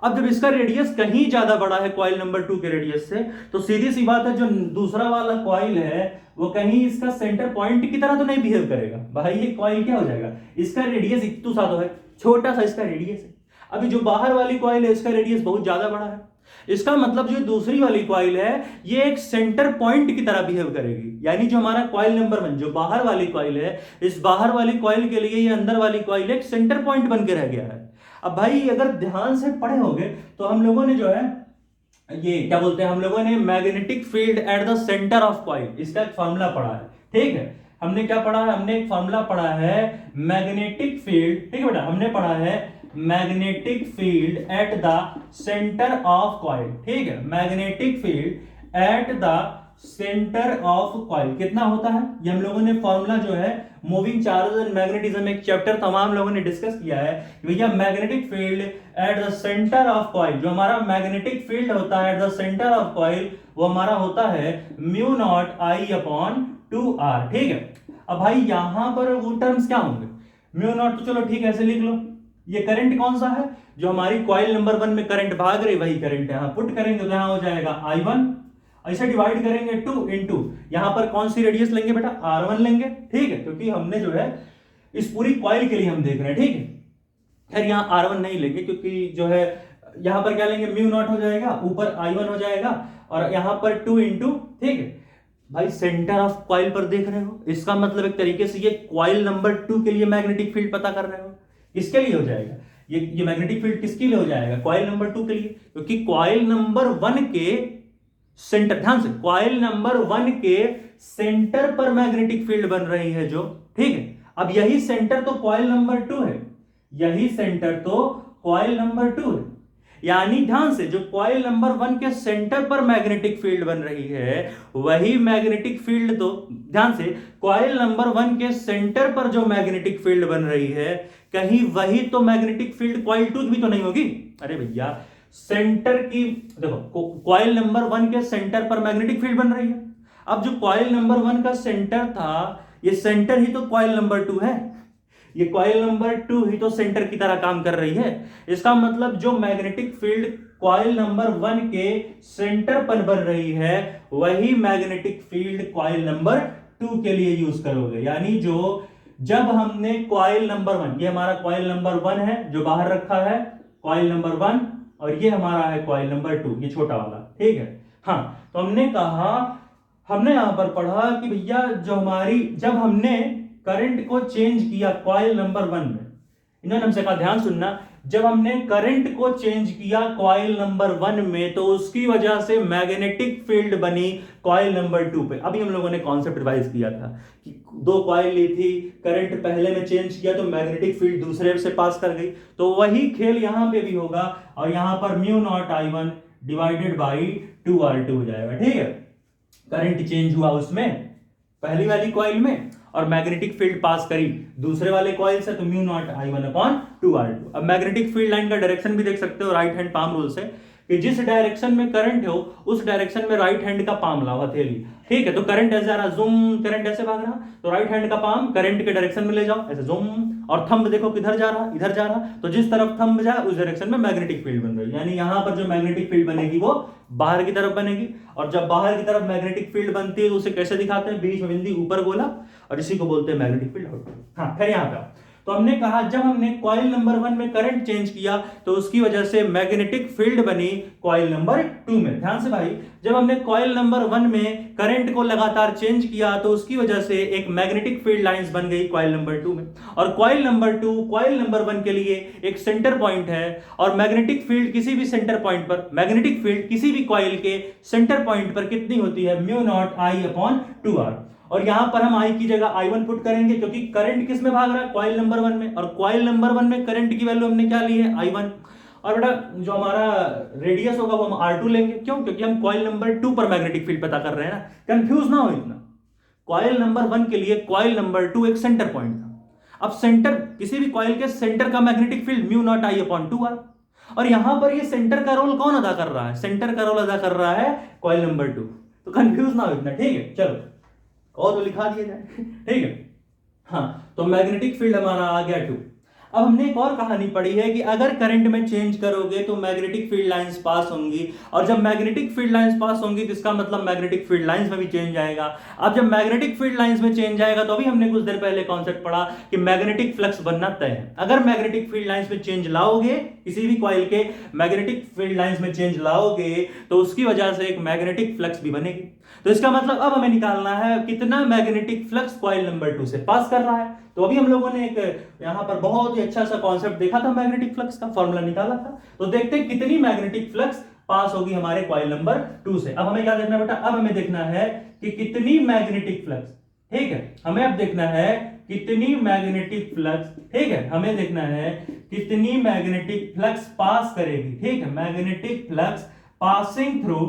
अब जब इसका रेडियस कहीं ज्यादा बड़ा है कॉइल नंबर 2 के रेडियस से, तो सीधी सी बात है जो दूसरा वाला कॉइल है वो कहीं इसका सेंटर पॉइंट की तरह तो नहीं बिहेव करेगा भाई। ये कॉइल क्या हो जाएगा, इसका रेडियस इतना सा तो है, छोटा सा इसका रेडियस है। अभी जो बाहर वाली कॉइल है इसका रेडियस बहुत ज्यादा बड़ा है। इसका मतलब जो दूसरी वाली कॉइल है ये एक सेंटर पॉइंट की तरह बिहेव करेगी। यानी जो हमारा कॉइल नंबर 1 जो बाहर वाली कॉइल है, इस बाहर वाली कॉइल के लिए ये अंदर वाली कॉइल एक सेंटर पॉइंट बन के रह गया है। अब भाई अगर ध्यान से पढ़े होंगे तो हम लोगों ने जो है ये क्या बोलते हैं, हम लोगों ने magnetic field at the centre of coil, इसका एक फॉर्मूला पढ़ा है, ठीक है। हमने क्या पढ़ा है, हमने एक फॉर्मूला पढ़ा है मैग्नेटिक फील्ड, ठीक है बेटा, हमने पढ़ा है magnetic field at the centre of coil, ठीक है, magnetic field at the centre of coil कितना होता है, ये हम लोगों ने फॉर्मूला जो है मूविंग चार्जेस एंड मैग्नेटिज्म एक चैप्टर तमाम लोगों ने डिस्कस किया है कि भैया magnetic field at the centre of coil, जो हमारा मैग्नेटिक फील्ड होता है at the centre of coil वो हमारा होता है mu not I upon 2r। ठीक है, अब भाई यहां पर वो टर्म्स क्या होंगे, म्यू नॉट तो चलो ठीक है ऐसे लिख लो, ये करंट कौन सा है, जो हमारी कॉइल नंबर 1 में करंट भाग रही वही करंट यहां पुट करेंगे तो यहां हो जाएगा I1, ऐसे डिवाइड करेंगे 2 इंटू यहां पर कौन सी रेडियस लेंगे बेटा, R1 लेंगे। ठीक है, क्योंकि हमने जो है इस पूरी कॉइल के लिए हम देख रहे हैं। ठीक है, खैर यहां R1 नहीं लेंगे क्योंकि जो है यहां पर क्या लेंगे, म्यू नॉट हो जाएगा, ऊपर I1 हो जाएगा और यहां पर 2 इंटू। ठीक है भाई, सेंटर ऑफ कॉइल पर देख रहे हो, इसका मतलब एक तरीके से ये कॉइल नंबर 2 के लिए मैग्नेटिक फील्ड पता कर रहे हो, किसके लिए हो जाएगा ये मैग्नेटिक फील्ड किसके लिए हो जाएगा, कॉइल नंबर 2 के लिए, क्योंकि कॉइल नंबर 1 के सेंटर, ध्यान से, कॉइल नंबर 1 के सेंटर पर मैग्नेटिक फील्ड बन रही है जो। ठीक है, अब यही सेंटर तो कॉइल नंबर 2 है, यही सेंटर तो कॉइल नंबर 2 है, यानी ध्यान से जो कॉइल नंबर 1 के सेंटर पर मैग्नेटिक फील्ड बन रही है वही मैग्नेटिक फील्ड तो, ध्यान से, कॉइल नंबर 1 के सेंटर पर जो मैग्नेटिक फील्ड बन रही है कहीं वही तो मैग्नेटिक फील्ड कॉइल 2 भी तो नहीं होगी। अरे भैया, सेंटर की देखो, कॉइल नंबर 1 के सेंटर पर मैग्नेटिक फील्ड बन रही है, अब जो कॉइल नंबर 1 का सेंटर था ये सेंटर ही तो कॉइल नंबर 2 है, ये कॉइल नंबर 2 ही तो सेंटर की तरह काम कर रही है। इसका मतलब जो मैग्नेटिक फील्ड कॉइल नंबर 1 के सेंटर पर बन रही है वही मैग्नेटिक फील्ड कॉइल नंबर 2 के लिए यूज करोगे, यानी जो जब हमने कॉइल नंबर 1, ये हमारा कॉइल नंबर 1 है जो बाहर रखा है, कॉइल नंबर 1, और ये हमारा है कॉइल नंबर 2, ये छोटा वाला। ठीक है, हाँ, तो हमने कहा, हमने यहां पर पढ़ा कि भैया जो हमारी, जब हमने करंट को चेंज किया कॉइल नंबर 1 में, इन्होंने हमसे कहा ध्यान सुनना, जब हमने करंट को चेंज किया कॉइल नंबर 1 में तो उसकी वजह से मैग्नेटिक फील्ड बनी कॉइल नंबर 2 पे। अभी हम लोगों ने कॉन्सेप्ट रिवाइज किया था कि 2 कॉइल ली थी, करंट पहले में चेंज किया तो मैग्नेटिक फील्ड दूसरे से पास कर गई, तो वही खेल यहां पे भी होगा और यहां पर mu naught I1 divided by 2R2 हो जाएगा। ठीक है, करंट चेंज हुआ उसमें पहली वाली कॉइल में और मैग्नेटिक फील्ड पास करी दूसरे वाले कॉइल से, तो mu naught I1 upon 2R2। अब मैग्नेटिक फील्ड लाइन का डायरेक्शन भी देख सकते हो राइट हैंड पाम रूल से, कि जिस डायरेक्शन में करंट हो उस डायरेक्शन में राइट हैंड का पाम लाओ, हथेली। ठीक है, तो करंट ऐसे आ रहा, जूम, करंट ऐसे भाग रहा, तो राइट हैंड का पाम करंट के डायरेक्शन में ले जाओ, ऐसे जूम, और थंब देखो किधर जा रहा, इधर जा रहा, तो जिस तरफ थंब जाए उस डायरेक्शन में मैग्नेटिक फील्ड बन रही है, यानी यहां पर जो मैग्नेटिक फील्ड बनेगी वो बाहर की तरफ बनेगी, और जब बाहर की तरफ मैग्नेटिक फील्ड बनती है तो उसे कैसे दिखाते हैं, बीच में बिंदु ऊपर गोला, और इसी को बोलते हैं मैग्नेटिक फील्ड आउटपुट। हाँ, फिर यहां पे तो हमने कहा जब हमने कॉइल नंबर 1 में करंट चेंज किया तो उसकी वजह से मैग्नेटिक फील्ड बनी कॉइल नंबर 2 में। ध्यान से भाई, जब हमने कॉइल नंबर 1 में करंट को लगातार चेंज किया तो उसकी वजह से एक मैग्नेटिक फील्ड लाइंस बन गई कॉइल नंबर 2 में, और कॉइल नंबर 2 कॉइल नंबर 1 के लिए एक सेंटर पॉइंट है, और मैग्नेटिक फील्ड किसी भी सेंटर पॉइंट पर, मैग्नेटिक फील्ड किसी भी कॉइल के सेंटर पॉइंट पर कितनी होती है, mu naught I upon 2R, और यहां पर हम I की जगह I1 पुट करेंगे क्योंकि करंट किस में भाग रहा है, कॉइल नंबर 1 में, और कॉइल नंबर 1 में करंट की वैल्यू हमने क्या ली है, I1, और बेटा जो हमारा रेडियस होगा वो हम R2 लेंगे, क्यों, क्योंकि हम कॉइल नंबर 2 पर मैग्नेटिक फील्ड पता कर रहे हैं ना, कंफ्यूज ना हो इतना। कॉइल नंबर 1 के लिए कॉइल नंबर 2 एक सेंटर पॉइंट था, अब सेंटर, किसी भी कॉइल के सेंटर का magnetic field mu naught I upon 2R, और यहां पर ये सेंटर का रोल कौन अदा कर रहा है, सेंटर का रोल अदा कर रहा है कॉइल नंबर 2, तो कंफ्यूज ना हो इतना। ठीक है, चलो और तो लिखा दिया जाए। ठीक है, हाँ, तो मैग्नेटिक फील्ड हमारा आ गया 2। अब हमने एक और कहानी पढ़ी है कि अगर करंट में चेंज करोगे तो मैग्नेटिक फील्ड लाइंस पास होंगी, और जब मैग्नेटिक फील्ड लाइंस पास होंगी तो इसका मतलब मैग्नेटिक फील्ड लाइंस में भी चेंज आएगा। अब जब मैग्नेटिक फील्ड लाइंस में चेंज आएगा तो अभी हमने कुछ देर पहले कॉन्सेप्ट पढ़ा कि मैग्नेटिक फ्लक्स बनना तय है। अगर मैग्नेटिक फील्ड लाइंस में चेंज लाओगे, किसी भी कॉइल के मैग्नेटिक फील्ड लाइंस में चेंज लाओगे तो उसकी वजह से एक मैग्नेटिक फ्लक्स भी बनेगी। तो इसका मतलब अब हमें निकालना है कितना मैग्नेटिक फ्लक्स कॉइल नंबर 2 से पास कर रहा है। तो अभी हम लोगों ने एक यहां पर बहुत ही अच्छा सा कॉन्सेप्ट देखा था, मैग्नेटिक फ्लक्स का फॉर्मूला निकाला था। तो देखते हैं कितनी मैग्नेटिक फ्लक्स पास होगी हमारे कॉइल नंबर 2 से। अब हमें क्या देखना बेटा, अब हमें देखना है कि कितनी मैग्नेटिक फ्लक्स, ठीक है, हमें अब देखना है कितनी मैग्नेटिक फ्लक्स, ठीक है, हमें देखना है कितनी मैग्नेटिक फ्लक्स पास करेगी। ठीक है, मैग्नेटिक फ्लक्स पासिंग थ्रू,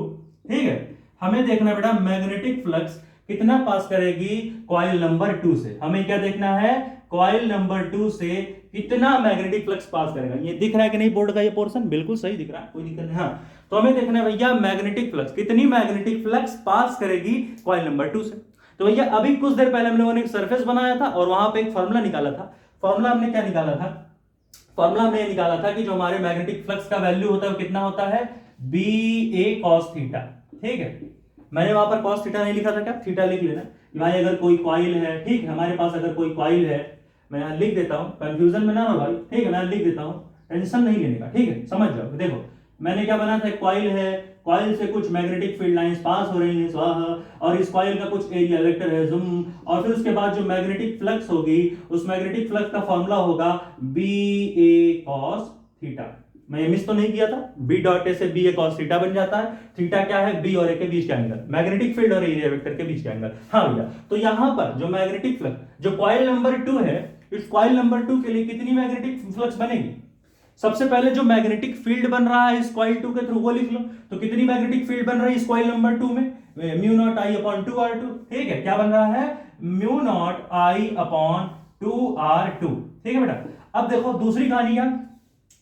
ठीक है, हमें देखना है बेटा मैग्नेटिक फ्लक्स कितना पास करेगी कॉइल नंबर 2 से। हमें क्या देखना है, कॉइल नंबर 2 से कितना मैग्नेटिक फ्लक्स पास करेगा। ये दिख रहा है कि नहीं बोर्ड का ये पोर्शन, बिल्कुल सही दिख रहा है, कोई दिक्कत नहीं। हाँ, तो हमें देखना है भैया मैग्नेटिक फ्लक्स कितनी मैग्नेटिक फ्लक्स पास करेगी कॉइल नंबर 2 से। तो भैया अभी कुछ देर पहले हम लोगों ने एक सरफेस बनाया था और वहां पे एक फॉर्मूला निकाला था। फॉर्मूला हमने क्या निकाला था, फॉर्मूला हमने निकाला था कि जो हमारे मैग्नेटिक फ्लक्स का वैल्यू होता है वो कितना होता है, बी ए कॉस थीटा। ठीक है, मैंने वहां पर कॉस थीटा नहीं लिखा था, क्या थीटा लिख लेना कि भाई अगर कोई कॉइल है, ठीक है, हमारे पास अगर कोई कॉइल है, मैं यहां लिख देता हूं, कंफ्यूजन में ना हो भाई, ठीक है, मैं लिख देता हूं, टेंशन नहीं लेने का, ठीक है, समझ जाओ। देखो मैंने क्या बना था, कॉइल है, कॉइल से कुछ मैग्नेटिक फील्ड लाइंस पास हो रही हैं स्वाहा, और इस कॉइल का कुछ एरिया वेक्टर है जुम, और फिर उसके बाद जो मैग्नेटिक फ्लक्स होगी उस मैग्नेटिक फ्लक्स का फॉर्मूला होगा बी ए कॉस थीटा। मैं मिस तो नहीं किया था, बी डॉट ए से बी ए कॉस थीटा बन जाता है। थीटा क्या है, बी और ए के बीच का एंगल, मैग्नेटिक फील्ड और एरिया वेक्टर के बीच का एंगल। हाँ भैया, तो यहां पर जो मैग्नेटिक फ्लक्स जो कॉइल नंबर 2 है, इस कॉइल नंबर 2 के लिए कितनी मैग्नेटिक फ्लक्स बनेगी। सबसे पहले जो मैग्नेटिक फील्ड बन रहा है इस कॉइल 2 के थ्रू वो लिख लो। तो कितनी मैग्नेटिक फील्ड बन रही है इस कॉइल नंबर 2 में, mu not I upon 2r2। ठीक है, क्या बन रहा है, mu not I upon 2r2। ठीक है बेटा, अब देखो दूसरी कहानी क्या,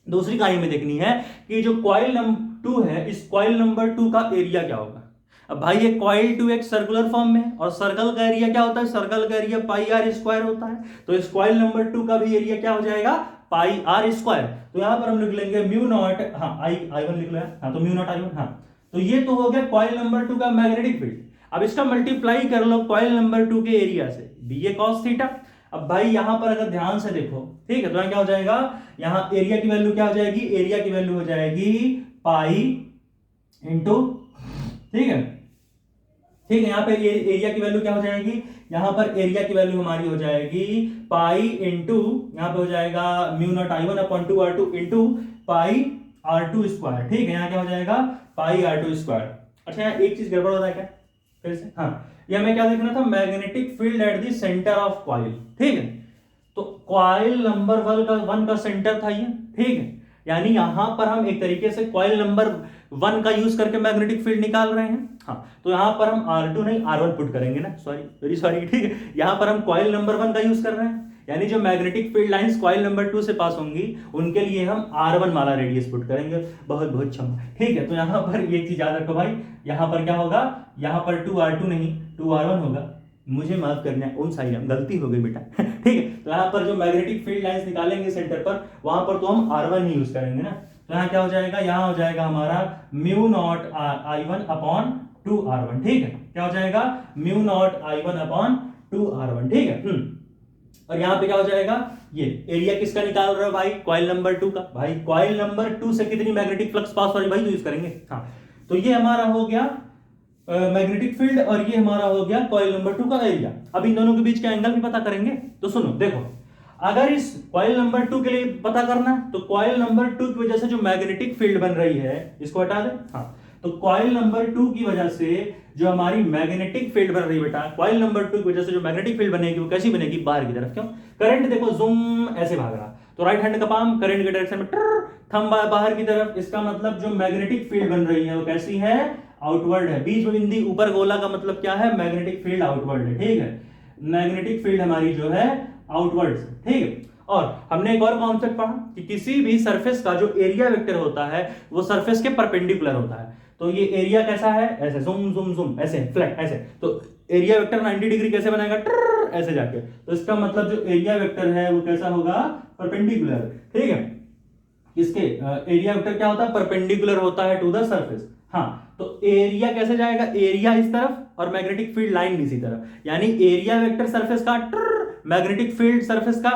दूसरी कहानी में देखनी है कि जो कॉइल नंबर 2 है, इस कॉइल नंबर 2 का एरिया क्या होगा। अब भाई ये कॉइल 2 एक सर्कुलर फॉर्म में, और सर्कल का एरिया क्या होता है, सर्कल का एरिया पाई आर स्क्वायर होता है। तो इस कॉइल नंबर 2 का भी एरिया क्या हो जाएगा, पाई आर स्क्वायर। तो यहां पर हम लिख लेंगे म्यू नॉट, हाँ आई वन लिख लो, हाँ तो म्यू नॉट आई वन। हाँ, तो ये तो हो गया कॉइल नंबर 2 का मैग्नेटिक फील्ड। अब इसका मल्टीप्लाई कर लो कॉइल नंबर 2 के एरिया से, बी ए कॉस थीटा। अब भाई यहां पर अगर ध्यान से देखो, ठीक है, तो यहां क्या हो जाएगा, यहां एरिया की वैल्यू क्या हो जाएगी, एरिया की वैल्यू हो जाएगी पाई इंटू, ठीक है, ठीक है, यहाँ पे एरिया की वैल्यू क्या हो जाएगी, यहां पर एरिया की वैल्यू हमारी हो जाएगी पाई इंटू, यहां पे हो जाएगा mu not I one upon 2r2 into pi r2 square. ठीक है, यहां क्या हो जाएगा, पाई r2 स्क्वायर। अच्छा, यहाँ एक चीज गड़बड़ हो रहा है क्या, फिर से, हाँ, ये हमें क्या देखना था, magnetic field at the centre of coil. ठीक है, तो कॉइल नंबर 1 का सेंटर था ये। ठीक है, यानी यहां पर हम एक तरीके से कॉइल नंबर 1 का यूज करके मैग्नेटिक फील्ड निकाल रहे हैं। हाँ, तो यहां पर हम R2 नहीं R1 पुट करेंगे ना, सॉरी वेरी सॉरी। ठीक है, यहां पर हम कॉइल नंबर 1 का यूज कर रहे हैं, यानी जो magnetic field lines coil number 2 से पास होंगी उनके लिए हम R1 वाला रेडियस पुट करेंगे। बहुत बहुत क्षमा। ठीक है, तो यहां पर ये चीज याद रखो भाई, यहां पर क्या होगा, यहां पर 2r2 नहीं 2r1 होगा। मुझे माफ करना है, उन साइड गलती हो गई बेटा। ठीक है, तो यहाँ पर जो मैग्नेटिक फील्ड लाइंस निकालेंगे सेंटर पर, वहां पर तो हम R1 ही यूज करेंगे ना। तो यहाँ क्या हो जाएगा, यहाँ हो जाएगा हमारा mu naught I1 upon 2r1। ठीक है, क्या हो जाएगा, mu naught I1 upon 2r1। ठीक है, और यहाँ पे क्या हो जाएगा, ये एरिया किसका निकाल रहे हो भाई, कॉइल नंबर 2 का। भाई कॉइल नंबर 2 से कितनी मैग्नेटिक फ्लक्स पास हो रही भाई, तो यूज करेंगे। हाँ, तो ये हमारा हो गया मैग्नेटिक फील्ड, और ये हमारा हो गया कॉइल नंबर 2 का एरिया। अब इन दोनों के बीच का एंगल भी पता करेंगे। तो सुनो देखो, अगर इस कॉइल नंबर 2 के लिए पता करना है तो कॉइल नंबर 2 की वजह से जो मैग्नेटिक फील्ड बन रही है इसको हटा दे। हाँ, तो कॉइल नंबर 2 की वजह से जो हमारी मैग्नेटिक फील्ड बन रही है बेटा, कॉइल नंबर 2 की वजह से जो मैग्नेटिक फील्ड बनेगी वो कैसी बनेगी, बाहर की तरफ। क्यों, करंट देखो जूम ऐसे भाग रहा, तो राइट हैंड का पाम करंट के डायरेक्शन में थंब बाहर की तरफ, इसका मतलब जो मैग्नेटिक फील्ड बन रही है वो कैसी है, आउटवर्ड है। बीच में बिंदी ऊपर गोला का मतलब क्या है, मैग्नेटिक फील्ड आउटवर्ड है। ठीक है, मैग्नेटिक फील्ड हमारी जो है आउटवर्ड है। ठीक है, और हमने एक और कॉन्सेप्ट पढ़ा कि किसी भी सरफेस का जो एरिया वेक्टर होता है वो सरफेस के परपेंडिकुलर होता है। तो ये एरिया कैसा है, ऐसे जुम जुम जुम, ऐसे फ्लैट ऐसे, तो एरिया वेक्टर 90 डिग्री कैसे बनाएगा, ऐसे जाके। तो इसका मतलब जो एरिया वेक्टर है वो कैसा होगा, परपेंडिकुलर। ठीक है, इसके एरिया वेक्टर क्या होता है, परपेंडिकुलर होता है टू द सरफेस। हाँ, तो एरिया कैसे जाएगा, एरिया इस तरफ और मैग्नेटिक फील्ड लाइन इसी तरफ, यानी एरिया वेक्टर सरफेस का मैग्नेटिक फील्ड सरफेस का,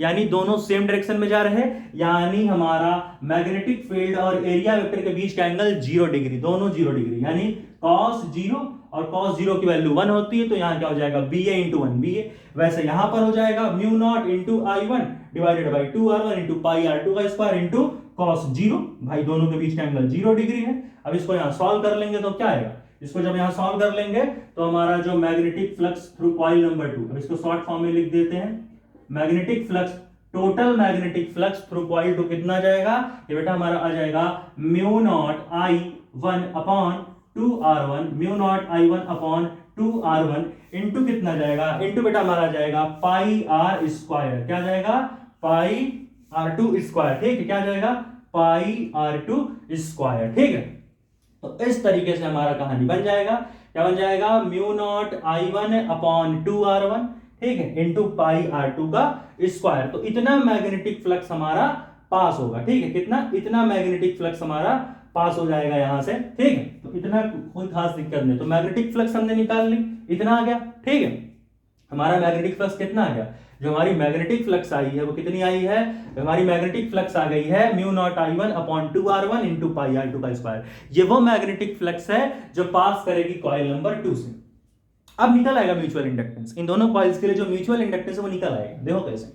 यानी दोनों सेम डायरेक्शन में जा रहे हैं, यानी हमारा मैग्नेटिक फील्ड और एरिया वेक्टर के बीच का एंगल 0 डिग्री, दोनों 0 डिग्री, यानी cos 0 और cos 0 की वैल्यू 1 होती है। तो यहां क्या हो जाएगा, bA इंटू 1 bA। वैसे यहां पर हो जाएगा mu naught into I1 divided by 2r1 into pi r2 का स्क्वायर इंटू cos 0। भाई दोनों के बीच का एंगल 0 डिग्री है। अब इसको यहां सॉल्व कर लेंगे तो क्या आएगा, इसको जब यहां सॉल्व कर लेंगे तो हमारा जो magnetic flux through coil number 2, अब इसको शॉर्ट फॉर्म में लिख देते हैं, magnetic flux, total magnetic flux through coil 2 कितना जाएगा, ये बेटा हमारा आ जाएगा mu naught I1 upon 2r1 mu naught I1 upon 2r1 into कितना जाएगा, इंटू बेटा हमारा जाएगा पाई आर स्क्वायर, क्या जाएगा पाई r2 स्क्वायर, ठीक है, क्या जाएगा पाई r2 स्क्वायर, ठीक है। तो इस तरीके से हमारा कहानी बन जाएगा, क्या बन जाएगा mu naught I1 upon 2r1, ठीक है, इंटू पाई r2 का स्क्वायर। तो इतना मैग्नेटिक फ्लक्स हमारा पास होगा, ठीक है, कितना, इतना मैग्नेटिक फ्लक्स हमारा पास हो जाएगा यहां से, ठीक है। तो इतना कोई खास दिक्कत नहीं, तो मैग्नेटिक फ्लक्स हमने निकाल ली, इतना आ गया, ठीक है। हमारा मैग्नेटिक फ्लक्स कितना आ गया, जो हमारी मैग्नेटिक फ्लक्स आई है वो कितनी आई है, हमारी मैग्नेटिक फ्लक्स आ गई है mu naught I1 upon 2r1 into pi r2 का स्क्वायर। ये वो मैग्नेटिक फ्लक्स है जो पास करेगी कॉइल नंबर 2 से। अब निकल आएगा म्यूचुअल इंडक्टेंस, इन दोनों कॉइल्स के लिए जो म्यूचुअल इंडक्टेंस है वो निकल आएगा, देखो कैसे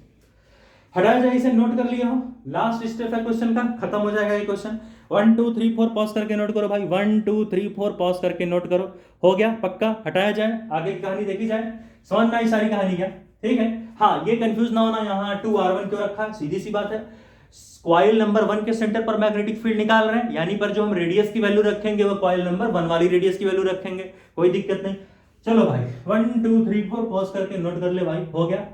हटाया जाए, इसे नोट कर लिया हो, लास्ट स्टेप है क्वेश्चन का, खत्म हो जाएगा ये क्वेश्चन। 1 2 3 4 पॉज करके नोट करो भाई, 1 2 3 4 पॉज करके नोट करो, हो गया पक्का, हटाया जाए, आगे की कहानी देखी जाए, समझ में आई सारी कहानी क्या, ठीक है। हाँ ये कंफ्यूज ना होना, यहाँ 2r1 क्यों रखा है, सीधी सी बात है, कॉइल नंबर 1 के सेंटर पर मैग्नेटिक फील्ड निकाल रहे हैं, यानी पर जो हम रेडियस की वैल्यू रखेंगे वो कॉइल नंबर 1 वाली रेडियस की वैल्यू रखेंगे, कोई दिक्कत नहीं। चलो भाई 1 2 3 4 पॉज करके नोट कर ले भाई, हो गया,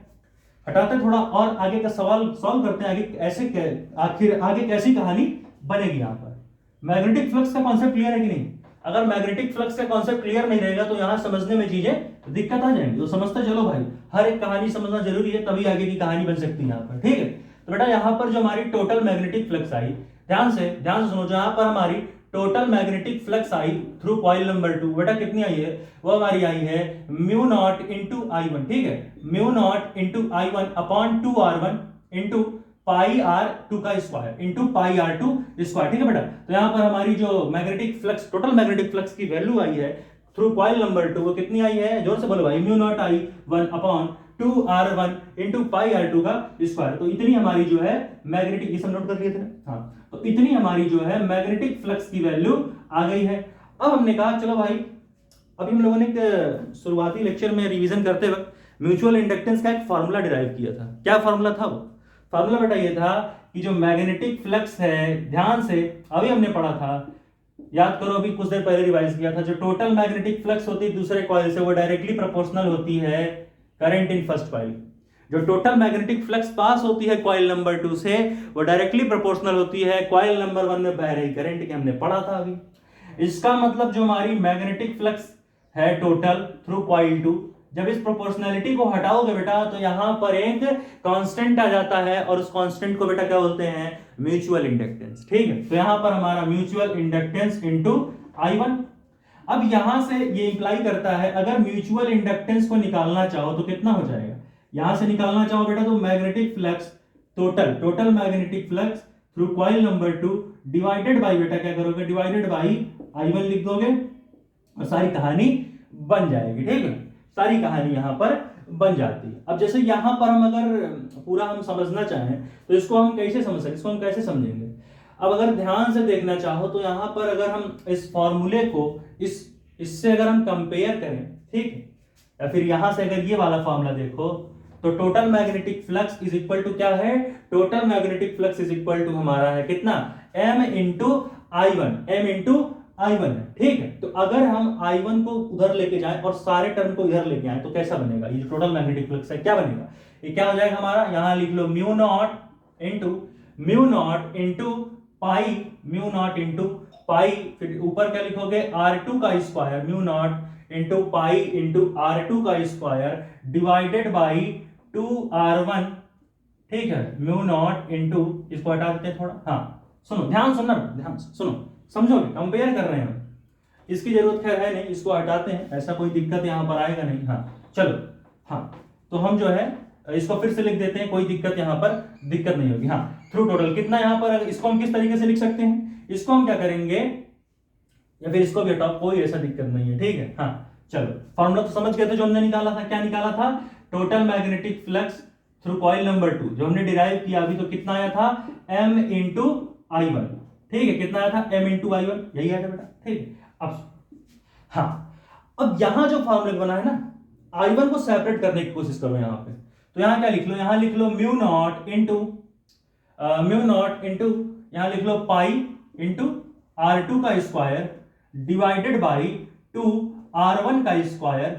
हटाते थोड़ा और आगे का सवाल सॉल्व करते हैं, आगे ऐसे आखिर आगे कैसी कहानी बनेगी। यहाँ पर मैग्नेटिक फ्लक्स का कॉन्सेप्ट क्लियर है कि नहीं, अगर मैग्नेटिक फ्लक्स का कॉन्सेप्ट क्लियर नहीं रहेगा तो यहाँ समझने में चीजें दिक्कत आ जाएंगी, तो समझते चलो भाई, हर एक कहानी समझना जरूरी है, तभी आगे की कहानी बन सकती है यहाँ पर, ठीक है। तो बेटा यहाँ पर जो हमारी टोटल मैग्नेटिक फ्लक्स आई, ध्यान से सुनो, जहां पर हमारी टोटल मैग्नेटिक फ्लक्स आई थ्रू कॉइल नंबर 2, बेटा कितनी आई है, वो हमारी आई है म्यू नॉट इंटू I1, ठीक है, mu naught into I1 upon 2r1 into pi r2 का square into pi r2 square, ठीक है बेटा। तो यहाँ पर हमारी जो magnetic flux, total magnetic flux की वैल्यू आई है थ्रू कॉइल नंबर 2, वो कितनी आई है, जोर से बोलो भाई, mu naught I1 upon 2r1 into pi r2 का स्क्वायर। तो इतनी हमारी जो है मैग्नेटिक, ये सब नोट कर लिए थे ना, हाँ, तो इतनी हमारी जो है मैग्नेटिक फ्लक्स की वैल्यू आ गई है। अब हमने कहा चलो भाई, अभी हम लोगों ने शुरुआती लेक्चर में रिवीजन करते वक्त म्यूचुअल इंडक्टेंस का एक फार्मूला डिराइव किया था, क्या फार्मूला था वो, फार्मूला बेटा ये था कि जो मैग्नेटिक फ्लक्स है, ध्यान से अभी हमने पढ़ा था, याद करो अभी कुछ देर पहले रिवाइज किया था, जो टोटल मैग्नेटिक फ्लक्स होती है दूसरे कॉइल से वो डायरेक्टली प्रोपोर्शनल होती है करंट इन फर्स्ट कॉइल। जो टोटल मैग्नेटिक फ्लक्स पास होती है कॉइल नंबर 2 से वो डायरेक्टली प्रोपोर्शनल होती है कॉइल नंबर 1 में बह रही करंट के, हमने पढ़ा था अभी। इसका मतलब जो हमारी मैग्नेटिक फ्लक्स है टोटल थ्रू कॉइल 2, जब इस प्रोपोर्शनैलिटी को हटाओगे बेटा तो यहां पर एक कांस्टेंट आ जाता है, और उस कांस्टेंट को बेटा क्या बोलते हैं, म्यूचुअल इंडक्टेंस, ठीक है। तो यहां पर हमारा म्यूचुअल इंडक्टेंस इनटू I1। अब यहां से ये इंप्लाई करता है अगर म्यूचुअल इंडक्टेंस को निकालना चाहो तो कितना हो जाएगा, यहां से निकालना चाहो बेटा तो magnetic flux total magnetic flux through coil number 2 divided by, बेटा क्या करोगे, डिवाइडेड बाय I1 लिख दोगे और सारी कहानी बन जाएगी, ठीक है, सारी कहानी यहां पर बन जाती है। अब जैसे यहां पर हम अगर पूरा हम समझना चाहें तो इसको हम कैसे समझ सकते, इसको हम कैसे समझेंगे। अब अगर ध्यान से देखना चाहो तो यहां पर अगर हम इस फॉर्मूले को इससे अगर हम कंपेयर करें, ठीक है, या फिर यहां से अगर ये वाला फॉर्मूला देखो तो total magnetic flux is equal to क्या है, total magnetic flux is equal to हमारा है कितना, m इंटू I1, ठीक है। तो अगर हम I1 को उधर लेके जाएं और सारे टर्म को इधर लेके आए तो कैसा बनेगा, ये जो टोटल मैग्नेटिक फ्लक्स है क्या बनेगा, ये क्या हो जाएगा हमारा, यहां लिख लो म्यू नॉट इंटू पाई, फिर ऊपर क्या लिखोगे R2 का square, mu naught into pi into R2 का स्क्वायर डिवाइडेड बाई 2r1, ठीक है, म्यू नॉट इंटू, इसको हटा देते हैं थोड़ा, हाँ सुनो, ध्यान सुनो, समझोगे, कंपेयर कर रहे हैं हम, इसकी जरूरत खैर है नहीं, इसको हटाते हैं, ऐसा कोई दिक्कत यहां पर आएगा नहीं, हाँ चलो, हाँ तो हम जो है इसको फिर से लिख देते हैं, कोई दिक्कत यहां पर दिक्कत नहीं होगी, हाँ थ्रू टोटल कितना यहां पर, इसको हम किस तरीके से लिख सकते हैं, इसको हम क्या करेंगे, या फिर इसको भी हटाओ, कोई ऐसा दिक्कत नहीं है, ठीक है, हाँ चलो, फॉर्मूला तो समझ गए थे जो हमने निकाला था, क्या निकाला था, total magnetic flux through coil number 2 जो हमने डिराइव किया अभी, तो कितना आया था, m इंटू I1, ठीक है, कितना आया था, m इंटू I1, यही आया था बेटा, ठीक है। अब हाँ, अब यहां जो फॉर्मूला बना है ना, I1 को सेपरेट करने की कोशिश करो यहां पे, तो यहां क्या लिख लो, यहां लिख लो म्यू नॉट इंटू यहां लिख लो पाई इंटू R2 का स्क्वायर डिवाइडेड बाई 2r1 का स्क्वायर,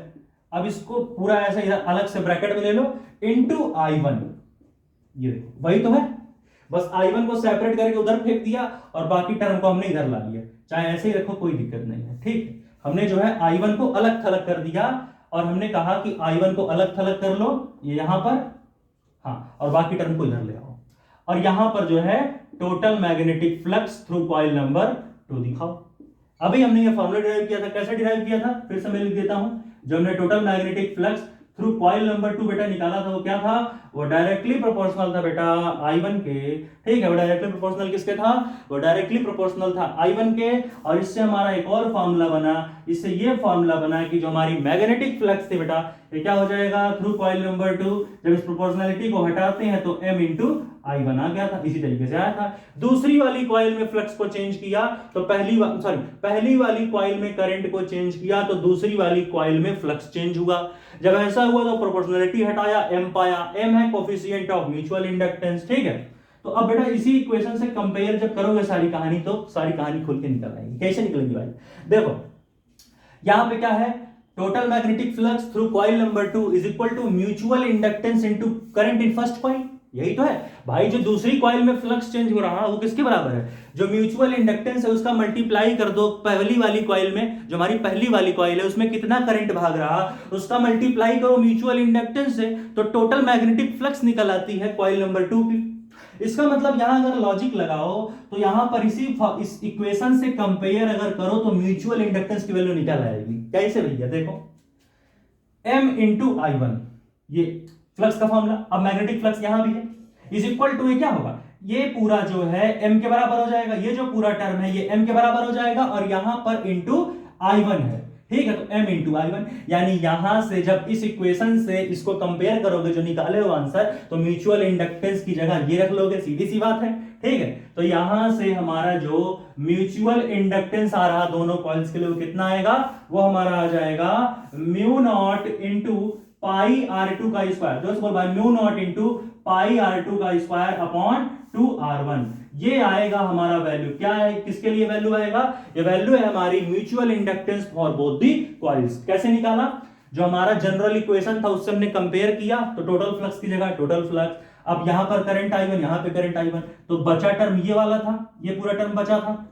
अब इसको पूरा ऐसा इधर अलग से ब्रैकेट में ले लो, इनटू I1। ये देखो वही तो है, बस I1 को सेपरेट करके उधर फेंक दिया और बाकी टर्म को हमने इधर ला लिया, चाहे ऐसे ही रखो कोई दिक्कत नहीं है। ठीक, हमने जो है I1 को अलग थलग कर दिया और हमने कहा कि I1 को अलग थलग कर लो, ये यहां पर, हाँ, और बाकी टर्म को इधर ले आओ, और यहां पर जो है total magnetic flux through coil number 2 दिखाओ। अभी हमने ये फॉर्मूला डिराइव किया था, कैसे डिराइव किया था फिर से मैं लिख देता हूं। जो हमने total magnetic flux through coil number 2 बेटा निकाला था वो क्या था, वो डायरेक्टली प्रोपोर्शनल था बेटा I1 के। ठीक है, वो डायरेक्टली प्रोपोर्शनल किसके था, वो डायरेक्टली प्रोपोर्शनल था I1 के। और इससे हमारा एक और फॉर्मूला बना, इससे ये फॉर्मूला बना कि जो हमारी मैग्नेटिक फ्लक्स थी बेटा, ये क्या हो जाएगा थ्रू कॉइल नंबर 2, जब इस प्रोपोर्शनलिटी को हटाते हैं तो M इंटू I1 आ गया था, इसी तरीके से आया था। दूसरी वाली कॉइल में फ्लक्स को चेंज किया तो पहली वाली कॉइल में करंट को चेंज किया तो दूसरी वाली कॉइल में फ्लक्स चेंज हुआ। जब ऐसा हुआ तो प्रोपोर्शनलिटी हटाया, M पाया, M है कोफिशिएंट ऑफ म्यूचुअल इंडक्टेंस। ठीक है, तो अब बेटा इसी इक्वेशन से कंपेयर जब करोगे सारी कहानी, तो सारी कहानी खुल के निकल आएगी। कैसे निकलेगी भाई, देखो यहां पे क्या है, total magnetic flux through coil number 2 is equal to mutual inductance into current in first coil. यही तो है भाई, जो दूसरी कॉइल में फ्लक्स चेंज हो रहा है वो किसके बराबर है, जो म्यूचुअल इंडक्टेंस है उसका मल्टीप्लाई कर दो पहली वाली कॉइल में, जो हमारी पहली वाली कॉइल है उसमें कितना करंट भाग रहा उसका मल्टीप्लाई करो म्यूचुअल इंडक्टेंस से, तो टोटल मैग्नेटिक फ्लक्स निकल आती है कॉइल नंबर 2 की। इसका मतलब यहां अगर लॉजिक लगाओ तो यहां पर इस इक्वेशन से कंपेयर अगर करो तो म्यूचुअल इंडक्टेंस की वैल्यू निकल आएगी। कैसे भैया, देखो M इंटू I1, ये फ्लक्स का फॉर्मूला, अब मैग्नेटिक फ्लक्स यहां भी है, इज इक्वल टू, ये क्या होगा, ये पूरा जो है M के बराबर हो जाएगा, ये जो पूरा टर्म है ये M के बराबर हो जाएगा, और यहां पर इंटू I1 है। ठीक है, तो M इंटू I1, यानी यहां से जब इस इक्वेशन से इसको कंपेयर करोगे जो निकाले हो आंसर, तो म्यूचुअल इंडक्टेंस की जगह ये रख लोगे, सीधी सी बात है। ठीक है, तो यहां से हमारा जो म्यूचुअल इंडक्टेंस आ रहा दोनों कॉइल्स के लिए वो कितना आएगा, वो हमारा आ जाएगा mu naught into pi R2 का स्क्वायर, जो बोल भाई mu naught into pi R2 का स्क्वायर अपॉन 2R1। ये आएगा हमारा वैल्यू, क्या है, किसके लिए वैल्यू आएगा, ये वैल्यू है हमारी mutual inductance for both the coils. कैसे निकाला, जो हमारा जनरल इक्वेशन था उससे हमने कंपेयर किया, तो टोटल फ्लक्स की जगह टोटल फ्लक्स, अब यहां पर करंट I1, यहां पे करंट I1, तो बचा टर्म ये वाला था, ये पूरा टर्म बचा था।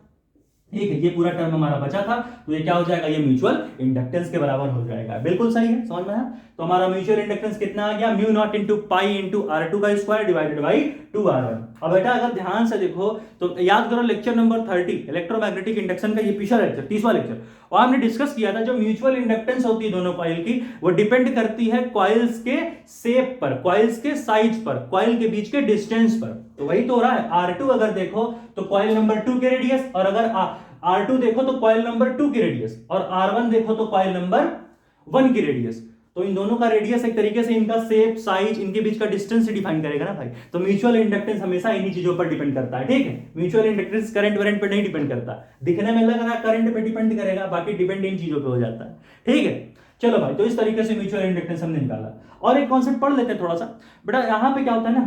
ठीक है, ये पूरा टर्म हमारा बचा था, तो ये क्या हो जाएगा, ये म्यूचुअल इंडक्टेंस के बराबर हो जाएगा। बिल्कुल सही है, समझ में आया। तो हमारा म्यूचुअल इंडक्टेंस कितना आ गया, mu naught into pi into R2 का स्क्वायर डिवाइडेड बाई 2R1। अब बेटा अगर ध्यान से देखो तो याद करो लेक्चर नंबर 30 इलेक्ट्रोमैग्नेटिक इंडक्शन का, ये पिछला लेक्चर 30वां लेक्चर, और हमने डिस्कस किया था जो म्यूचुअल इंडक्टेंस होती है दोनों कॉइल की, वो डिपेंड करती है कॉइल्स के शेप पर, कॉइल्स के साइज पर, कॉइल के बीच के डिस्टेंस पर। तो वही तो हो रहा है, R2 अगर देखो तो कॉइल नंबर 2 के रेडियस, और अगर R2 देखो तो कॉइल नंबर 2 की रेडियस, और R1 देखो तो कॉइल नंबर 1 की रेडियस। तो इन दोनों का रेडियस एक तरीके से इनका शेप, साइज, इनके बीच का डिस्टेंस से डिफाइन करेगा ना भाई। तो म्यूचुअल इंडक्टेंस हमेशा इन्हीं चीजों पर डिपेंड करता है। ठीक है, म्यूचुअल इंडक्टेंस करंट वरेंट पर नहीं डिपेंड करता, दिखने में लग रहा है करंट पे डिपेंड करेगा, बाकी डिपेंड इन चीजों पे हो जाता है। ठीक है, चलो भाई, तो इस तरीके से म्यूचुअल इंडक्टेंस हमने निकाला। और एक कॉन्सेप्ट पढ़ लेते हैं थोड़ा सा बेटा, यहां पे क्या होता है ना,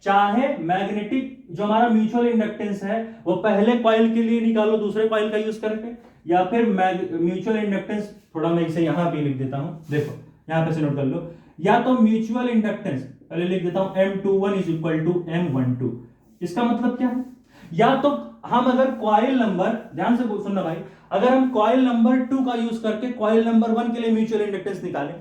चाहे मैग्नेटिक जो हमारा म्यूचुअल इंडक्टेंस है वो पहले कॉइल के लिए निकालो दूसरे कॉइल का यूज करके, या फिर म्यूचुअल इंडक्टेंस, थोड़ा मैं इसे यहां भी लिख देता हूं, देखो यहां पे से नोट कर लो, या तो म्यूचुअल इंडक्टेंस पहले लिख देता हूं M21 is equal to M12। इसका मतलब क्या है, या तो हम अगर कॉइल नंबर, ध्यान से सुनना भाई, अगर हम कॉइल नंबर 2 का यूज करके कॉइल नंबर 1 के लिए म्यूचुअल इंडक्टेंस निकालें,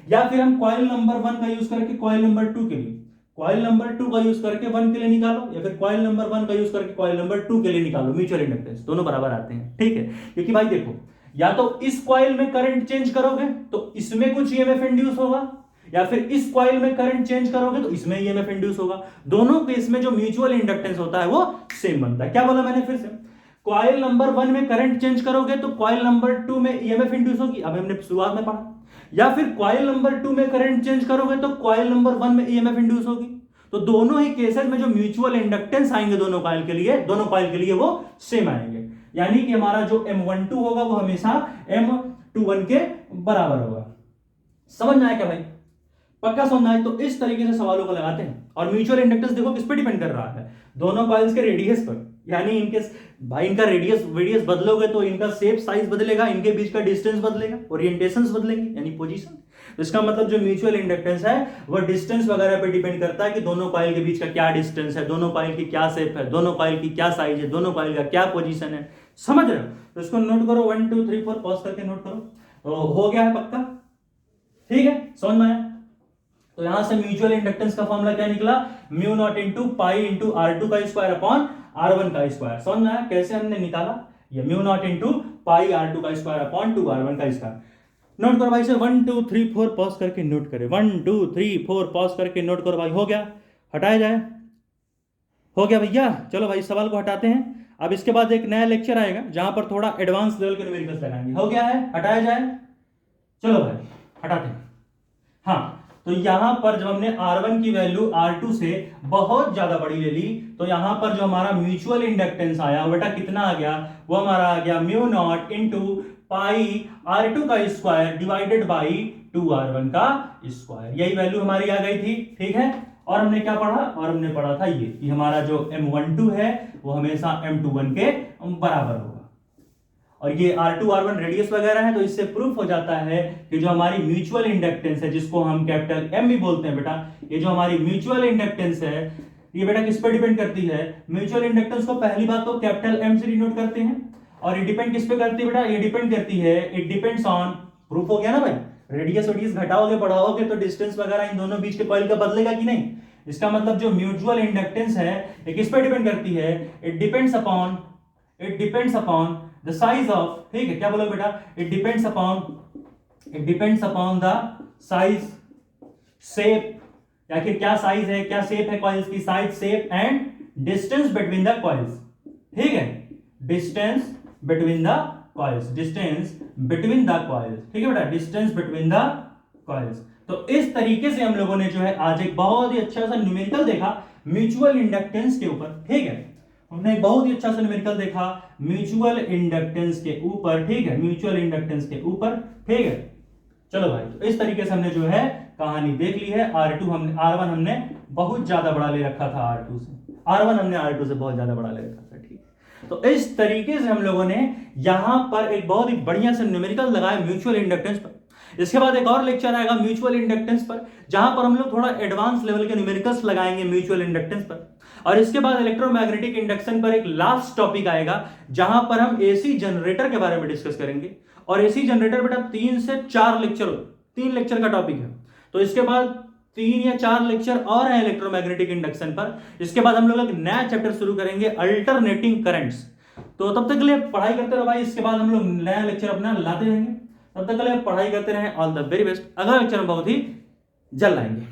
या फिर हम कॉइल नंबर 1 का यूज करके कॉइल नंबर 2 के लिए, कॉइल नंबर 2 का यूज करके 1 के लिए निकालो, या फिर कॉइल नंबर 1 का यूज करके कॉइल नंबर 2 के लिए निकालो, म्यूचुअल इंडक्टेंस दोनों बराबर आते हैं। ठीक है, क्योंकि भाई देखो, या तो इस कॉइल में करंट चेंज करोगे तो इसमें कुछ ईएमएफ इंड्यूस होगा, या फिर इस कॉइल में करंट चेंज करोगे तो इसमें ईएमएफ इंड्यूस होगा। दोनों केस में जो म्यूचुअल इंडक्टेंस होता है वो सेम बनता है। क्या बोला मैंने फिर से, कॉइल नंबर 1 में करंट चेंज करोगे तो कॉइल नंबर 2 में ईएमएफ इंड्यूस होगी, अभी हमने शुरुआत में पढ़ा, या फिर कॉइल नंबर 2 में करंट चेंज करोगे तो कॉइल नंबर 1 में ईएमएफ इंड्यूस होगी। तो दोनों ही केसेस में जो म्यूचुअल इंडक्टेंस आएंगे दोनों कॉइल के लिए वो सेम आएंगे, यानी कि हमारा जो M12 होगा वो हमेशा M21 के बराबर होगा। समझ में आया क्या भाई? पक्का समझ आए? तो इस तरीके से सवालों को लगाते हैं। और म्यूचुअल इंडक्टेंस देखो किस पे डिपेंड कर रहा है, दोनों कॉइल्स के रेडियस पर। यानी इनके भाई इनका रेडियस बदलोगे तो इनका शेप साइज बदलेगा, इनके बीच का डिस्टेंस बदलेगा, ओरिएंटेशंस बदलेंगे यानी पोजीशन। तो इसका मतलब जो म्यूचुअल इंडक्टेंस है वो डिस्टेंस वगैरह पे डिपेंड करता है कि दोनों कॉइल के बीच का क्या डिस्टेंस है, दोनों कॉइल की क्या शेप है, दोनों कॉइल की क्या साइज है, दोनों कॉइल का क्या पोजीशन है। समझ रहे हो? तो इसको नोट करो, 1 2 3 4 पॉज करके नोट करो। तो हो गया है पक्का? ठीक है, समझ में आया? तो यहां से म्यूचुअल इंडक्टेंस का फॉर्मूला क्या निकला, mu naught into pi into R2 का स्क्वायर अपॉन R1 का स्क्वायर। समझ में आया कैसे हमने निकाला? ये mu naught into pi R2 का स्क्वायर अपॉन 2 R1 का स्क्वायर। नोट करो भाई से, 1 2 3 4 पॉज करके नोट करें, 1 2 3 4 पॉज करके नोट करो भाई। हो गया? हटाया जाए? हो गया भैया? चलो भाई सवाल को हटाते हैं। अब इसके बाद एक नया लेक्चर आएगा जहां पर थोड़ा एडवांस लेवल के न्यूमेरिकल्स लगाएंगे। हो गया है? हटाया जाए? चलो भाई हटाते हैं। हाँ, तो यहां पर जब हमने R1 की वैल्यू R2 से बहुत ज्यादा बड़ी ले ली तो यहां पर जो हमारा म्यूचुअल इंडक्टेंस आया बेटा कितना आ गया, वो हमारा आ गया mu naught into pi R2 का स्क्वायर डिवाइडेड बाई 2R1 का स्क्वायर। यही वैल्यू हमारी आ गई थी। ठीक है, और हमने क्या पढ़ा, और हमने पढ़ा था ये कि हमारा जो M12 है वो हमेशा M21 के बराबर होगा। और ये R2 R1 रेडियस वगैरह है, तो इससे प्रूफ हो जाता है कि जो हमारी म्यूचुअल इंडक्टेंस है जिसको हम कैपिटल M भी बोलते हैं बेटा, ये जो हमारी म्यूचुअल इंडक्टेंस है ये बेटा किस पर डिपेंड करती है, म्यूचुअल इंडक्टेंस को पहली बात तो कैपिटल M से डिनोट करते हैं। और ये डिपेंड किस पे करती है बेटा, ये डिपेंड करती है, इट डिपेंड्स ऑन, प्रूफ हो गया ना भाई, रेडियस घटाओगे बढ़ाओगे तो डिस्टेंस वगैरह इन दोनों बीच के कॉइल का बदलेगा कि नहीं। इसका मतलब जो म्यूचुअल इंडक्टेंस है ये किस पे डिपेंड करती है, it depends upon the size of, ठीक है क्या बोलो बेटा, it depends upon the size, shape, या फिर क्या साइज है क्या शेप है कॉइल्स की, size shape and distance between the coils. ठीक है, डिस्टेंस बिटवीन द कॉइल्स, ठीक है बेटा, डिस्टेंस बिटवीन द कॉइल्स। तो इस तरीके से हम लोगों ने जो है आज एक बहुत ही अच्छा सा न्यूमेरिकल देखा म्यूचुअल इंडक्टेंस के ऊपर। ठीक है, हमने बहुत ही अच्छा सा न्यूमेरिकल देखा म्यूचुअल इंडक्टेंस के ऊपर। ठीक है, म्यूचुअल इंडक्टेंस के ऊपर। ठीक है, चलो भाई, तो इस तरीके से हमने जो है कहानी देख ली है। R1 हमने बहुत ज्यादा बड़ा ले रखा था R2 से बहुत ज्यादा बड़ा ले रखा था। ठीक, तो इस तरीके से हम लोगों ने यहां पर एक बहुत ही बढ़िया से न्यूमेरिकल लगाया म्यूचुअल इंडक्टेंस पर। इसके बाद एक और लेक्चर आएगा म्यूचुअल इंडक्टेंस पर, जहां पर हम लोग थोड़ा एडवांस लेवल के न्यूमेरिकल्स लगाएंगे म्यूचुअल इंडक्टेंस पर। और इसके बाद इलेक्ट्रोमैग्नेटिक इंडक्शन पर एक लास्ट टॉपिक आएगा जहां पर हम एसी जनरेटर के बारे में डिस्कस करेंगे। और एसी जनरेटर बेटा 3 से 4 लेक्चर, 3 लेक्चर का टॉपिक है। तो इसके बाद 3 या 4 लेक्चर और हैं इलेक्ट्रोमैग्नेटिक इंडक्शन पर। इसके बाद हम लोग एक नया चैप्टर शुरू करेंगे अल्टरनेटिंग करंट्स। तो तब तक के लिए पढ़ाई करते रहो भाई, इसके बाद हम लोग नया लेक्चर अपना लाते रहेंगे। तब तक के लिए पढ़ाई करते रहें। All the very best. अगला लेक्चर हम बहुत ही जल्द आएंगे।